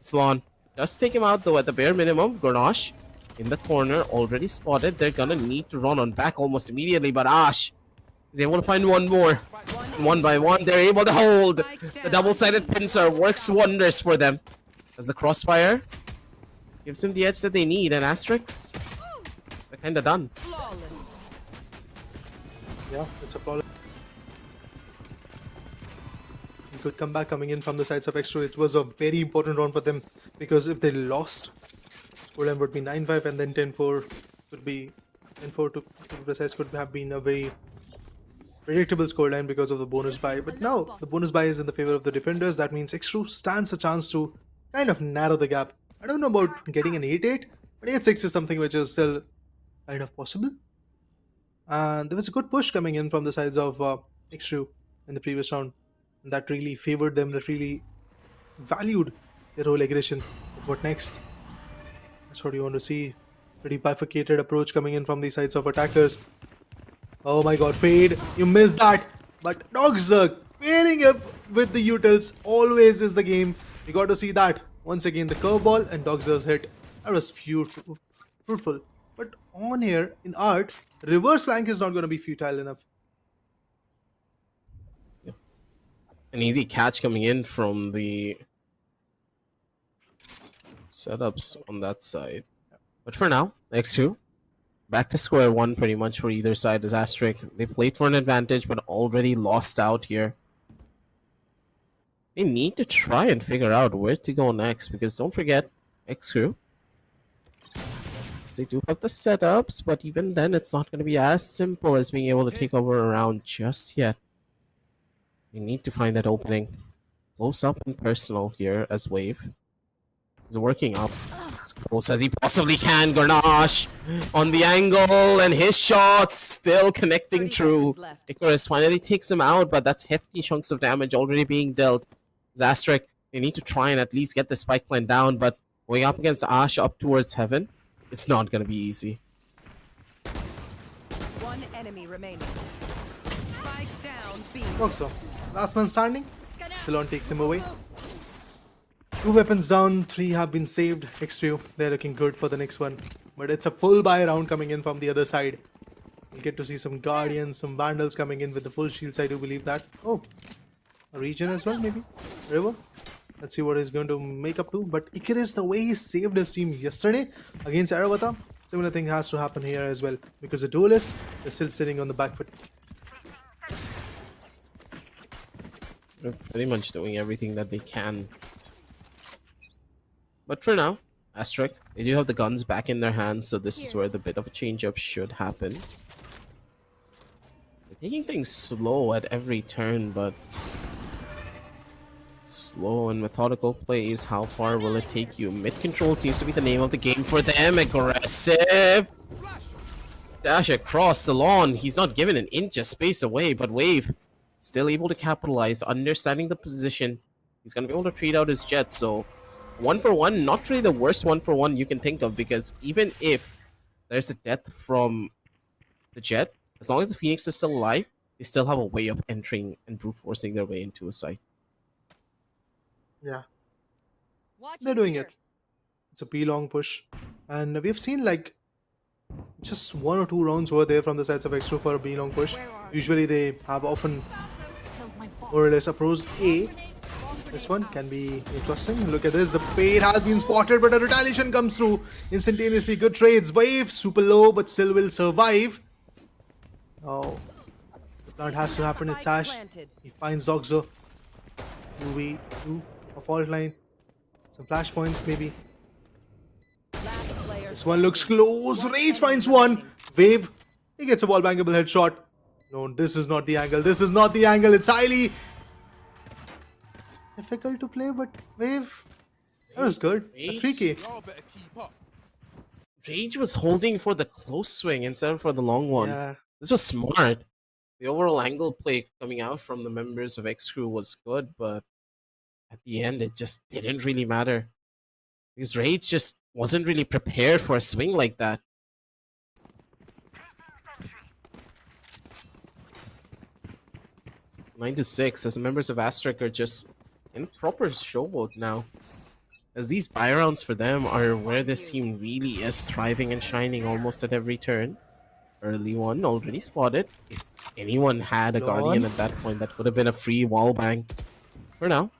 Salon does take him out though at the bare minimum. Gornash in the corner, already spotted. They're gonna need to run on back almost immediately, but Ash is able to find one more. One by one, they're able to hold. The double-sided pincer works wonders for them. As the crossfire gives them the edge that they need, and Asterix, they're kinda done. Flawless. Yeah, it's a flawless. Good comeback coming in from the sides of XCREW. It was a very important round for them, because if they lost, scoreline would be 9-5, and then 10-4 would be 10-4 to be precise, could have been a very predictable scoreline because of the bonus buy. But now the bonus buy is in the favor of the defenders. That means XCREW stands a chance to kind of narrow the gap. I don't know about getting an 8-8, but 8-6 is something which is still kind of possible. And there was a good push coming in from the sides of XCREW in the previous round. And that really favored them, that really valued their whole aggression. But what next? That's what you want to see. Pretty bifurcated approach coming in from the sides of attackers. Oh my god, Fade, you missed that. But Dogzer pairing up with the Utils always is the game. You got to see that. Once again, the curveball and Dogzer's hit. That was fruitful. But on here, in art, reverse flank is not going to be futile enough. An easy catch coming in from the setups on that side. But for now, XCREW back to square one pretty much for either side as Asterisk. They played for an advantage but already lost out here. They need to try and figure out where to go next, because don't forget, XCREW, they do have the setups, but even then it's not going to be as simple as being able to take over a round just yet. They need to find that opening. Close up and personal here as Wave is working up as close as he possibly can. Garnash on the angle, and his shots still connecting 30 true. seconds left. Icarus finally takes him out, but that's hefty chunks of damage already being dealt. Zastric, they need to try and at least get the spike plan down, but going up against Ash up towards heaven, it's not going to be easy. One enemy remaining. Spike down, B. Dogzer, last man standing. Salon takes him away. 2 weapons down, 3 have been saved. XCREW, they're looking good for the next one. But it's a full buy round coming in from the other side. We'll get to see some Guardians, some Vandals coming in with the full shields, I do believe that. Oh, a region as well, maybe? River? Let's see what he's going to make up to. But Icarus, the way he saved his team yesterday against Aravata, similar thing has to happen here as well. Because the duelist is still sitting on the back foot. They're pretty much doing everything that they can. But for now, Asterisk, they do have the guns back in their hands, so this is where the bit of a change-up should happen. They're taking things slow at every turn, but slow and methodical plays. How far will it take you? Mid-control seems to be the name of the game for them. Aggressive! Dash across Salon. He's not given an inch of space away, but Wave still able to capitalize, understanding the position. He's going to be able to treat out his jet, so 1-for-1, not really the worst 1-for-1 you can think of, because even if there's a death from the jet, as long as the Phoenix is still alive, they still have a way of entering and brute forcing their way into a site. Yeah, Watch they're it doing here. it. It's a P-long push. And we've seen like just 1 or 2 rounds over there from the sides of XCREW for a B-long push. Usually they have often more or less approached A. This one can be interesting. Look at this. The bait has been spotted, but a retaliation comes through instantaneously. Good trades. Wave super low, but still will survive. Oh, the plant has to happen. It's Ash. He finds Doxo. 2v2, a fault line. Some flashpoints maybe. This one looks close. Rage finds one. Wave. He gets a wall bangable headshot. No, this is not the angle. This is not the angle. It's highly difficult to play, but Wave. That was good. A 3k. Rage was holding for the close swing instead of for the long one. Yeah. This was smart. The overall angle play coming out from the members of XCREW was good, but at the end, it just didn't really matter. Because Rage just wasn't really prepared for a swing like that. Nine to 6, as the members of ASTERISK are just in proper showboat now. As these buy rounds for them are where this team really is thriving and shining almost at every turn. Early one already spotted. If anyone had a Guardian at that point, that would have been a free wall bang. For now,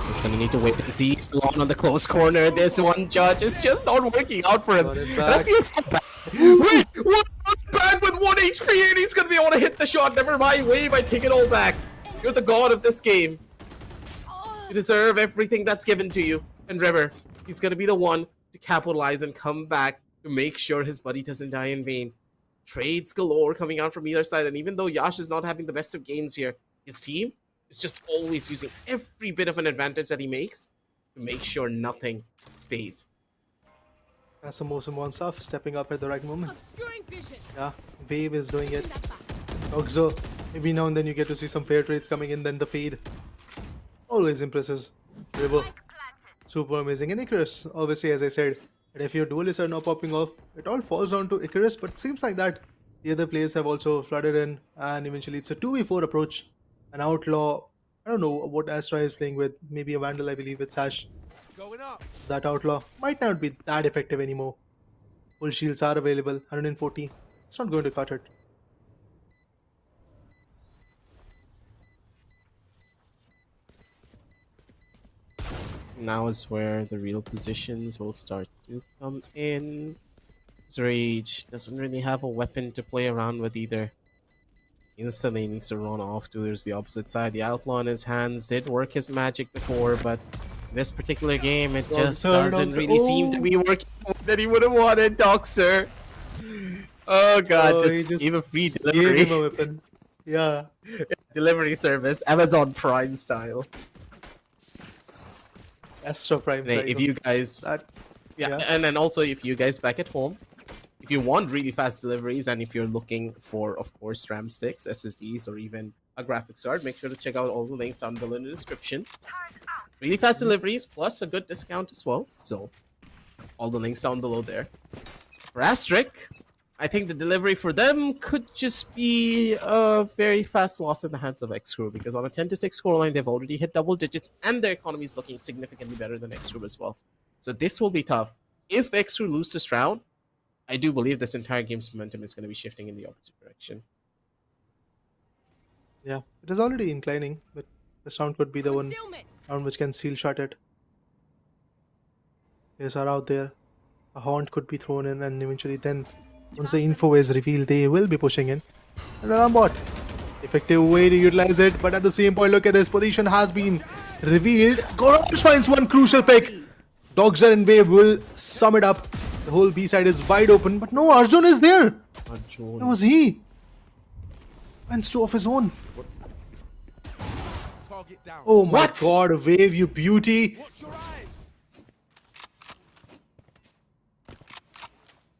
just gonna need to wait and see. Salon on the close corner. This one judge is just not working out for him. And I feel so bad. Wait, one back with 1 HP and he's gonna be able to hit the shot. Never mind, Wave, I take it all back. You're the god of this game. You deserve everything that's given to you. And River, he's gonna be the one to capitalize and come back to make sure his buddy doesn't die in vain. Trades galore coming out from either side, and even though Yash is not having the best of games here, his team is just always using every bit of an advantage that he makes to make sure nothing stays. That's the most important stuff. Stepping up at the right moment. Obscuring vision. Yeah, Wave is doing it. Doxo, every now and then you get to see some fair trades coming in, then the fade. Always impresses. River, super amazing. And Icarus, obviously, as I said, that if your duelists are not popping off, it all falls down to Icarus, but it seems like that the other players have also flooded in, and eventually it's a 2v4 approach. An Outlaw, I don't know what Astra is playing with, maybe a Vandal, I believe it's Ash. That Outlaw might not be that effective anymore. Full shields are available, 140. It's not going to cut it. Now is where the real positions will start to come in. Rage doesn't really have a weapon to play around with either. Instantly needs to run off towards the opposite side. The Outlaw in his hands did work his magic before, but this particular game, it just doesn't really seem to be working that he would have wanted. Doxer. Oh god, just gave a free delivery. Gave him a weapon. Yeah. Delivery service, Amazon Prime style. Astra Prime. Hey, if you guys, and then also if you guys back at home, if you want really fast deliveries and if you're looking for, of course, RAM sticks, SSDs, or even a graphics card, make sure to check out all the links down below in the description. Really fast deliveries plus a good discount as well. So all the links down below there. For ASTERISK, I think the delivery for them could just be a very fast loss in the hands of XCREW, because on a 10 to 6 scoreline, they've already hit double digits and their economy is looking significantly better than XCREW as well. So this will be tough. If XCREW lose this round, I do believe this entire game's momentum is going to be shifting in the opposite direction. Yeah, it is already inclining, but this round could be the one round which can seal shut it. Players are out there. A haunt could be thrown in, and eventually then, once the info is revealed, they will be pushing in. And alarm bot. Effective way to utilize it, but at the same point, look at this. Position has been revealed. Garage finds one crucial pick. Doxer and Wave will sum it up. The whole B side is wide open, but no, Arjun is there. Arjun. That was he. Finds two of his own. Oh my god, Wave, you beauty.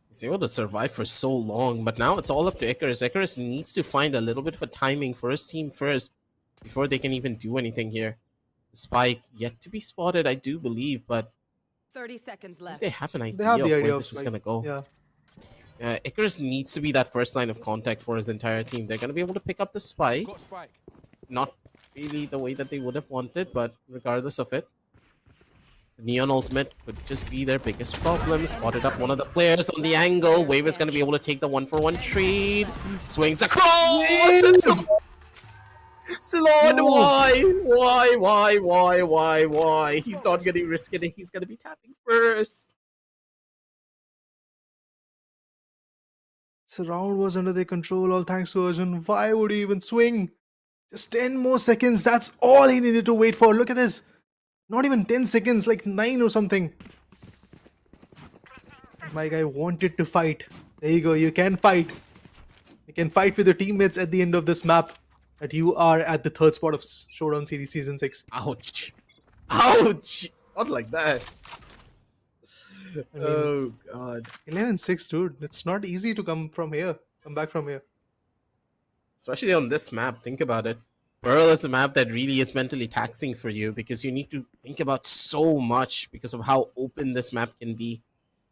He's able to survive for so long, but now it's all up to Icarus. Icarus needs to find a little bit of a timing for his team first before they can even do anything here. Spike yet to be spotted, I do believe, but 30 seconds left. they have an idea, They have the of idea where of this is Spike. going to go. Yeah. Icarus needs to be that first line of contact for his entire team. They're going to be able to pick up the Spike. Not really the way that they would have wanted, but regardless of it, the Neon ultimate could just be their biggest problem. Spotted up one of the players on the angle. Wave is going to be able to take the 1-for-1 trade. Swings across! Ceylon, No. why? He's not gonna risk it. He's gonna be tapping first. This round was under their control, all thanks to Arjun. Why would he even swing? Just 10 more seconds. That's all he needed to wait for. Look at this. Not even 10 seconds, like 9 or something. My guy wanted to fight. There you go. You can fight. You can fight with your teammates at the end of this map. That you are at the third spot of Showdown Series Season 6. Ouch. Ouch. Not like that. I mean, Oh, God. 11-6, dude. It's not easy to come back from here. Especially on this map, think about it. Pearl is a map that really is mentally taxing for you because you need to think about so much because of how open this map can be.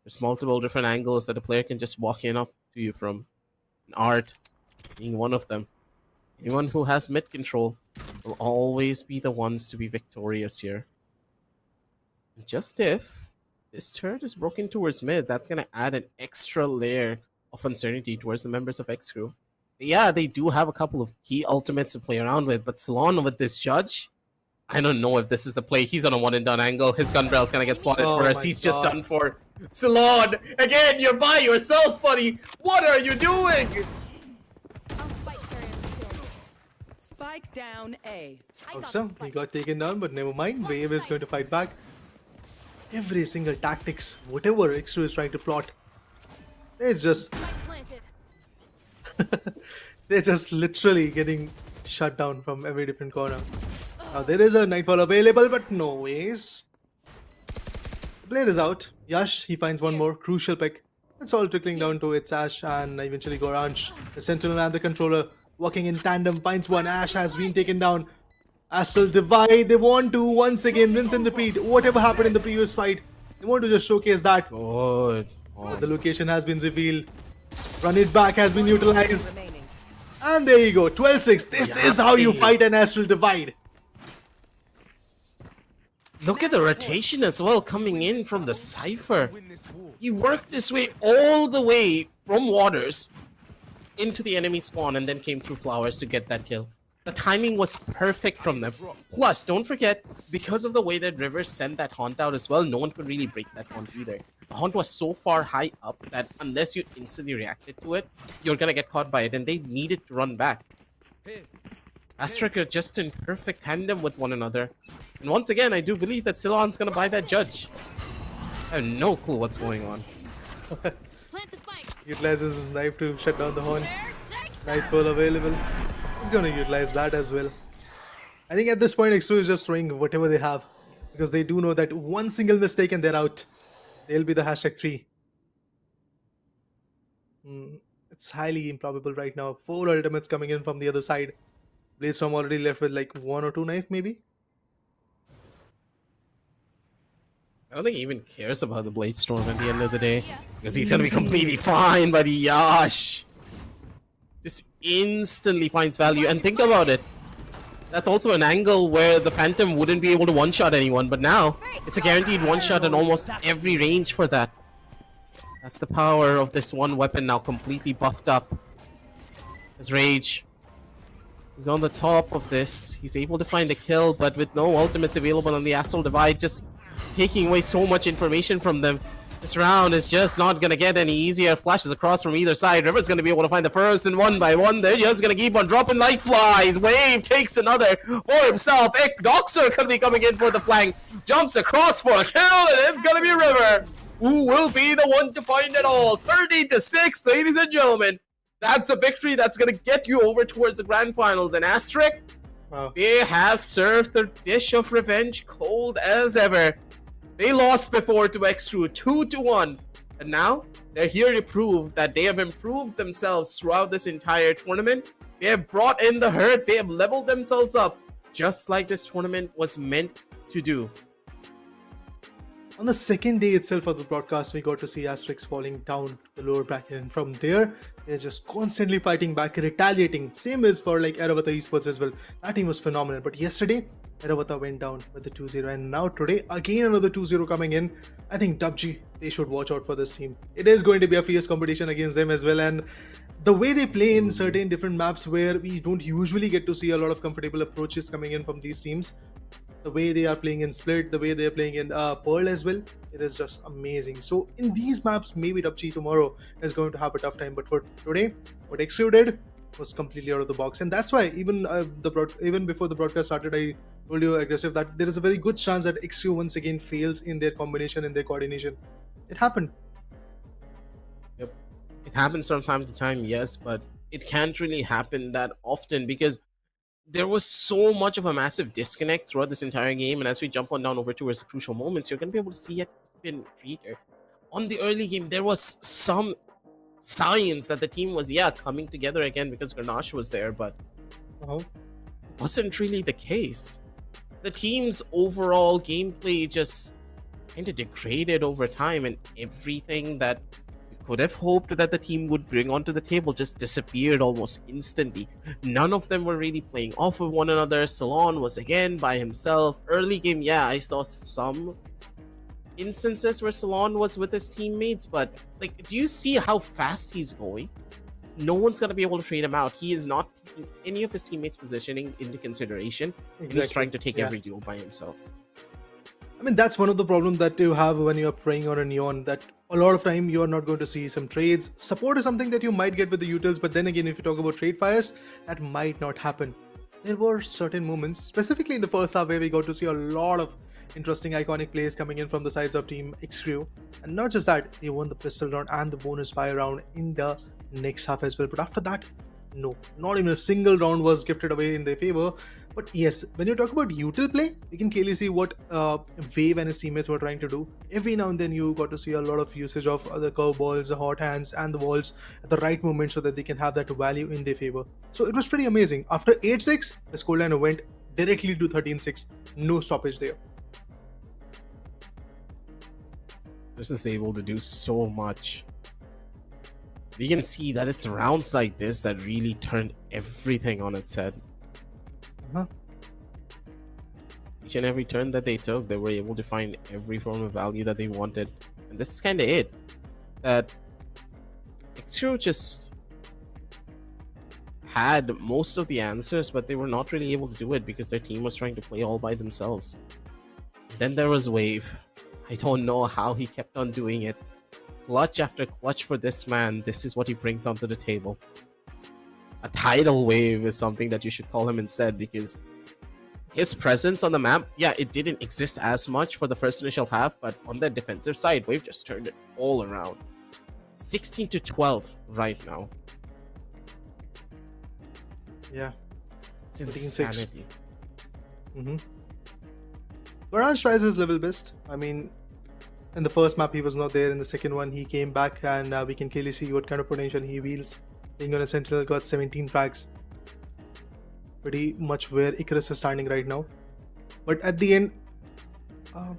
There's multiple different angles that a player can just walk in up to you from. And Art being one of them. Anyone who has mid control will always be the ones to be victorious here. Just if this turret is broken towards mid, that's going to add an extra layer of uncertainty towards the members of XCREW. Yeah, they do have a couple of key ultimates to play around with, but Ceylon with this judge, I don't know if this is the play. He's on a one and done angle. His gun barrel's going to get spotted Oh first. my He's just God. done for. Ceylon, again, you're by yourself, buddy. What are you doing? I'll spike carrier kill. Spike down A. I got So the he spike. got taken down, but never mind. Wave is going to fight back. Every single tactics, whatever XCREW is trying to plot, it's just Spike planted. they're just literally getting shut down from every different corner. Now there is a Nightfall available, but no ways. The blade is out. Yash, he finds one more crucial pick. It's all trickling down to its Ash and eventually Goranj. The Sentinel and the controller working in tandem finds one. Ash has been taken down. Astral Divide, they want to once again rinse and repeat whatever happened in the previous fight. They want to just showcase that. Good. But the location has been revealed. Run it back has been utilized. Remaining. And there you go, 12-6. This is how you fight an Astral Divide. Look at the rotation as well coming in from the Cypher. He worked his way all the way from Waters into the enemy spawn and then came through Flowers to get that kill. The timing was perfect from them. Plus, don't forget, because of the way that Rivers sent that haunt out as well, no one could really break that haunt either. The haunt was so far high up that unless you instantly reacted to it, you're gonna get caught by it, and they needed to run back. Asterix are just in perfect tandem with one another. And once again, I do believe that Ceylon's gonna buy that judge. I have no clue what's going on. Plant the spike. Utilizes his knife to shut down the haunt. There, take that. Nightfall available. He's going to utilize that as well. I think at this point, XCREW is just throwing whatever they have. Because they do know that one single mistake and they're out. They'll be the #3. It's highly improbable right now. 4 ultimates coming in from the other side. Bladestorm already left with like 1 or 2 knife maybe. I don't think he even cares about the Blade Storm at the end of the day. Because he's gonna be completely fine, but Yash just instantly finds value. And think about it. That's also an angle where the Phantom wouldn't be able to one-shot anyone, but now it's a guaranteed one-shot in almost every range for that. That's the power of this one weapon now completely buffed up. His Rage. He's on the top of this. He's able to find a kill, but with no ultimates available on the Astral Divide, just taking away so much information from them. This round is just not going to get any easier. Flashes across from either side. River's going to be able to find the first, and one by one, they're just going to keep on dropping like flies. Wave takes another for himself. Doxer could be coming in for the flank. Jumps across for a kill, and it's going to be River, who will be the one to find it all. 30-6, ladies and gentlemen. That's a victory that's going to get you over towards the grand finals. And Asterisk, Wow. they have served their dish of revenge cold as ever. They lost before to XCREW 2-1, and now they're here to prove that they have improved themselves throughout this entire tournament. They have brought in the hurt, they have leveled themselves up, just like this tournament was meant to do. On the second day itself of the broadcast, we got to see Asterix falling down to the lower bracket, and from there, they're just constantly fighting back, retaliating. Same as for like Eravata Esports as well. That team was phenomenal. But yesterday, Iravata went down with the 2-0, and now today again another 2-0 coming in. I think PUBG, they should watch out for this team. It is going to be a fierce competition against them as well, and the way they play in certain different maps where we don't usually get to see a lot of comfortable approaches coming in from these teams, the way they are playing in Split, the way they are playing in Pearl as well, it is just amazing. So in these maps, maybe PUBG tomorrow is going to have a tough time, but for today, what XCREW did was completely out of the box, and that's why even before the broadcast started, I told you, Aggressive, that there is a very good chance that XCREW once again fails in their combination and their coordination. It happened. Yep. It happens from time to time, yes, but it can't really happen that often because there was so much of a massive disconnect throughout this entire game. And as we jump on down over towards the crucial moments, you're going to be able to see it even greater. On the early game, there was some signs that the team was, coming together again because Grenache was there, but it wasn't really the case. The team's overall gameplay just kind of degraded over time, and everything that we could have hoped that the team would bring onto the table just disappeared almost instantly. None of them were really playing off of one another. Salon was again by himself. Early game, I saw some instances where Salon was with his teammates, but like, do you see how fast he's going? No one's going to be able to trade him out. He is not taking any of his teammates' positioning into consideration. And he's trying to take every duel by himself. I mean, that's one of the problems that you have when you're playing on a Neon, that a lot of time you're not going to see some trades. Support is something that you might get with the utils, but then again, if you talk about trade fires, that might not happen. There were certain moments, specifically in the first half, where we got to see a lot of interesting iconic plays coming in from the sides of Team XCREW. And not just that, they won the pistol round and the bonus fire round in the next half as well. But after that, no, not even a single round was gifted away in their favor. But yes, when you talk about util play, you can clearly see what Wave and his teammates were trying to do. Every now and then you got to see a lot of usage of the curve balls, the hot hands and the walls at the right moment so that they can have that value in their favor. So it was pretty amazing. After 8-6, the scoreline went directly to 13-6. No stoppage there. This is able to do so much. We can see that it's rounds like this that really turned everything on its head. Each and every turn that they took, they were able to find every form of value that they wanted. And this is kind of it. That XCREW just had most of the answers, but they were not really able to do it because their team was trying to play all by themselves. Then there was Wave. I don't know how he kept on doing it. Clutch after clutch for this man. This is what he brings onto the table. A tidal wave is something that you should call him instead, because his presence on the map, it didn't exist as much for the first initial half, but on the defensive side, Wave just turned it all around. 16-12 right now. Yeah. It's insanity. Varanj tries his level best. I mean, in the first map he was not there. In the second one he came back, and we can clearly see what kind of potential he wields. Being on a Sentinel, got 17 frags. Pretty much where Icarus is standing right now. But at the end,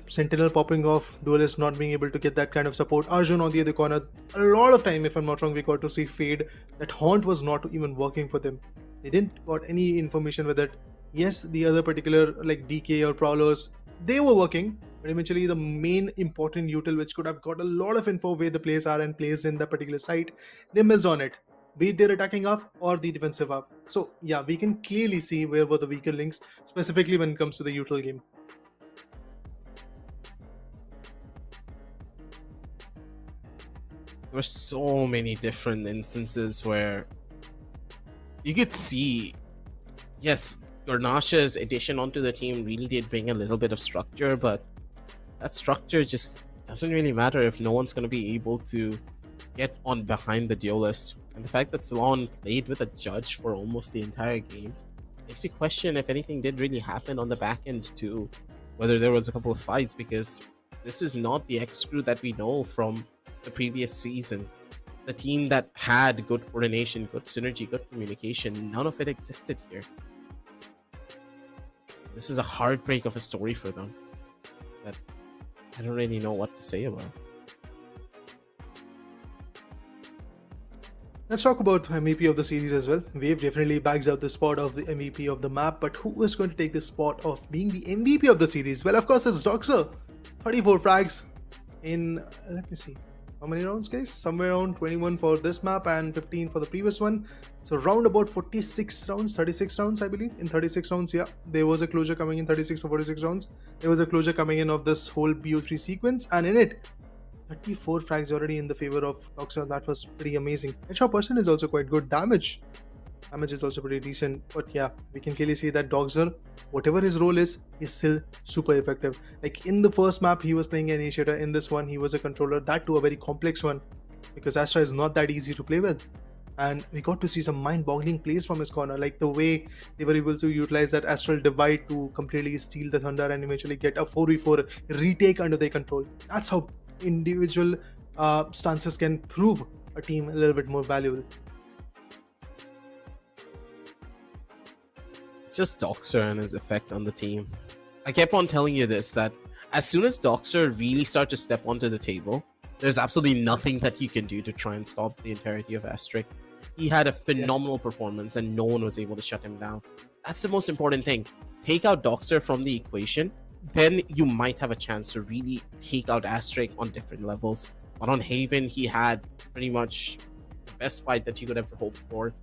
Sentinel popping off, Duelist not being able to get that kind of support. Arjun on the other corner, a lot of time, if I'm not wrong, we got to see Fade. That Haunt was not even working for them. They didn't got any information with it. Yes, the other particular like DK or Prowlers, they were working, but eventually the main important util which could have got a lot of info where the players are and placed in that particular site, they missed on it. Be it their attacking half or the defensive half. So yeah, we can clearly see where were the weaker links, specifically when it comes to the util game. There were so many different instances where you could see, yes, Grenache's addition onto the team really did bring a little bit of structure, but that structure just doesn't really matter if no one's going to be able to get on behind the duelist. And the fact that Salon played with a judge for almost the entire game makes you question if anything did really happen on the back end too, whether there was a couple of fights, because this is not the XCREW that we know from the previous season. The team that had good coordination, good synergy, good communication, none of it existed here. This is a heartbreak of a story for them that I don't really know what to say about. Let's talk about MVP of the series as well. Wave definitely bags out the spot of the MVP of the map, but who is going to take the spot of being the MVP of the series? Well, of course, it's Doxer. 34 frags in, let me see, how many rounds, guys? Somewhere around 21 for this map and 15 for the previous one. So round about 46 rounds, 36 rounds, I believe. In 36 rounds, yeah, there was a closure coming in 36 or 46 rounds. There was a closure coming in of this whole BO3 sequence, and in it, 34 frags already in the favor of Doxer. That was pretty amazing. Headshot percent is also quite good. Damage is also pretty decent. But yeah, we can clearly see that Doxer, whatever his role is still super effective. Like in the first map, he was playing an initiator. In this one, he was a controller. That too, a very complex one, because Astra is not that easy to play with. And we got to see some mind-boggling plays from his corner, like the way they were able to utilize that astral divide to completely steal the thunder and eventually get a 4v4 retake under their control. That's how individual stances can prove a team a little bit more valuable. It's just Doxer and his effect on the team. I kept on telling you this, that as soon as Doxer really start to step onto the table, there's absolutely nothing that you can do to try and stop the entirety of ASTERISK. He had a phenomenal performance and no one was able to shut him down. That's the most important thing. Take out Doxer from the equation, then you might have a chance to really take out ASTERISK on different levels. But on Haven, he had pretty much the best fight that you could ever hope for.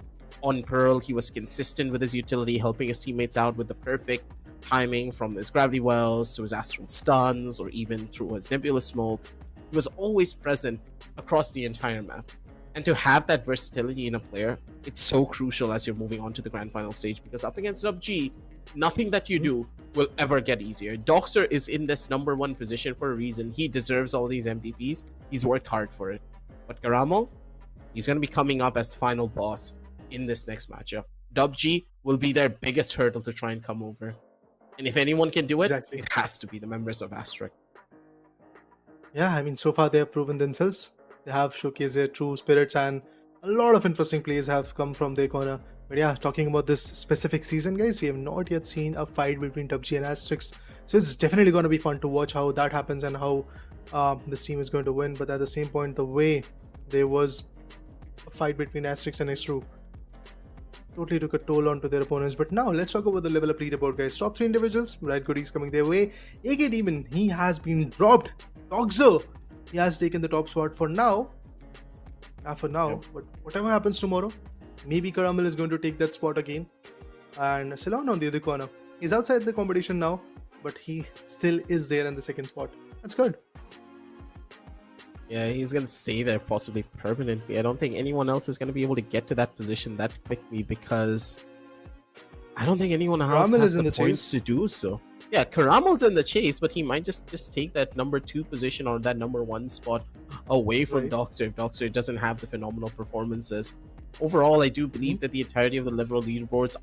On Pearl, he was consistent with his utility, helping his teammates out with the perfect timing, from his gravity wells to his astral stuns, or even through his nebula smokes. He was always present across the entire map. And to have that versatility in a player, it's so crucial as you're moving on to the grand final stage, because up against WG, nothing that you do will ever get easier. Doxer is in this #1 position for a reason. He deserves all these MVPs. He's worked hard for it. But Karamel, he's going to be coming up as the final boss in this next matchup. WG will be their biggest hurdle to try and come over. And if anyone can do it, it has to be the members of ASTERISK. Yeah, I mean, so far they have proven themselves. They have showcased their true spirits, and a lot of interesting plays have come from their corner. But yeah, talking about this specific season, guys, we have not yet seen a fight between WG and ASTERISK. So it's definitely going to be fun to watch how that happens and how this team is going to win. But at the same point, the way there was a fight between ASTERISK and XCREW totally took a toll onto their opponents. But now let's talk about the level up leaderboard, guys. Top 3 individuals, right? Goodies coming their way. AK Demon, he has been dropped. Doxer, he has taken the top spot for now. But whatever happens tomorrow, maybe Karamel is going to take that spot again. And Ceylon on the other corner. He's outside the competition now, but he still is there in the second spot. That's good. Yeah, he's going to stay there possibly permanently. I don't think anyone else is going to be able to get to that position that quickly, because I don't think anyone else has the points to do so. Yeah, Karamel's in the chase, but he might just take that #2 position or that #1 spot away from Doxer if Doxer doesn't have the phenomenal performances. Overall, I do believe that the entirety of the level leaderboards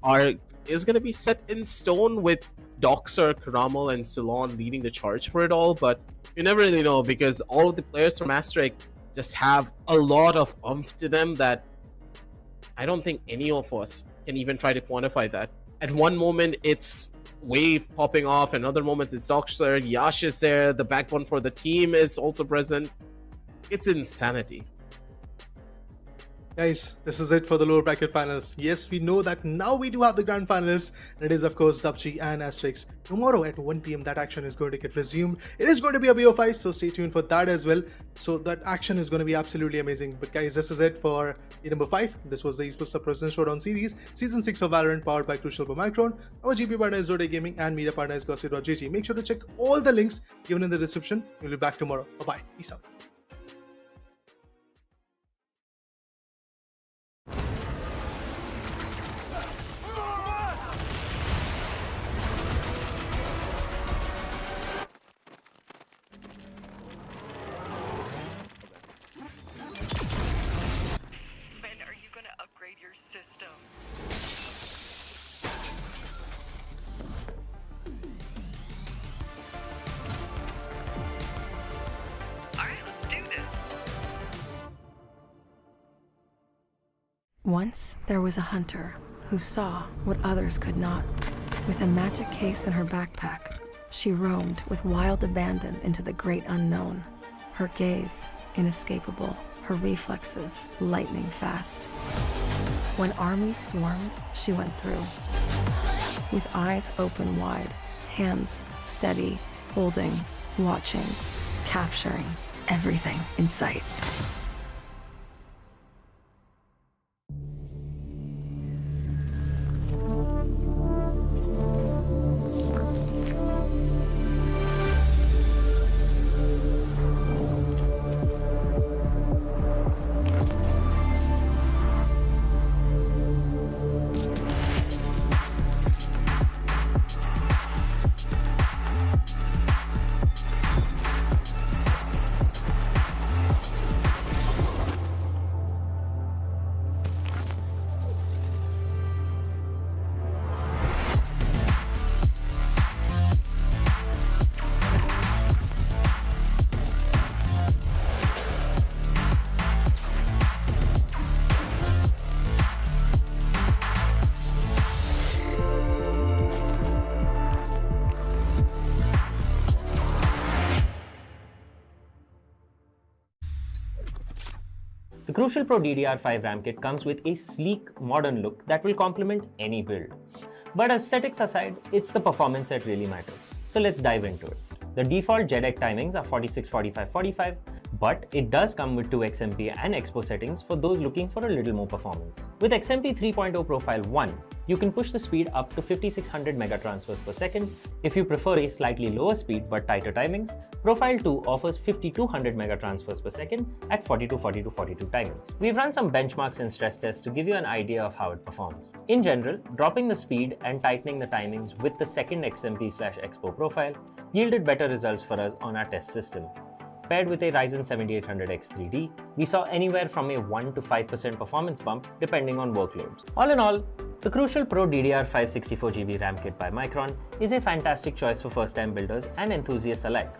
is going to be set in stone, with Doxer, Karamel, and Ceylon leading the charge for it all, but you never really know, because all of the players from ASTERISK just have a lot of oomph to them that I don't think any of us can even try to quantify that. At one moment, it's Wave popping off, another moment it's Doxer, Yash is there, the backbone for the team is also present. It's insanity. Guys, this is it for the lower bracket finals. Yes, we know that now we do have the grand finalists, and it is of course WG and ASTERISK. Tomorrow at 1 PM that action is going to get resumed. It is going to be a BO5, so stay tuned for that as well. So that action is going to be absolutely amazing. But guys, this is it for number 5. This was the Esports President Showdown series, season 6 of Valorant, powered by Crucial by Micron. Our GP partner is Zode Gaming and media partner is Gossip.gg. Make sure to check all the links given in the description. We'll be back tomorrow. Bye-bye. Peace out. Your system. Alright, let's do this. Once there was a hunter who saw what others could not. With a magic case in her backpack, she roamed with wild abandon into the great unknown. Her gaze inescapable, her reflexes lightning fast. When armies swarmed, she went through. With eyes open wide, hands steady, holding, watching, capturing everything in sight. The Crucial Pro DDR5 RAM kit comes with a sleek, modern look that will complement any build. But aesthetics aside, it's the performance that really matters. So let's dive into it. The default JEDEC timings are 46, 45, 45, but it does come with 2 XMP and Expo settings for those looking for a little more performance. With XMP 3.0 Profile 1, you can push the speed up to 5600 megatransfers per second. If you prefer a slightly lower speed but tighter timings, Profile 2 offers 5200 megatransfers per second at 42, 42, 42 timings. We've run some benchmarks and stress tests to give you an idea of how it performs. In general, dropping the speed and tightening the timings with the second XMP/Expo profile yielded better results for us on our test system. Paired with a Ryzen 7800X3D, we saw anywhere from a 1 to 5% performance bump depending on workloads. All in all, the Crucial Pro DDR5 64GB RAM kit by Micron is a fantastic choice for first-time builders and enthusiasts alike.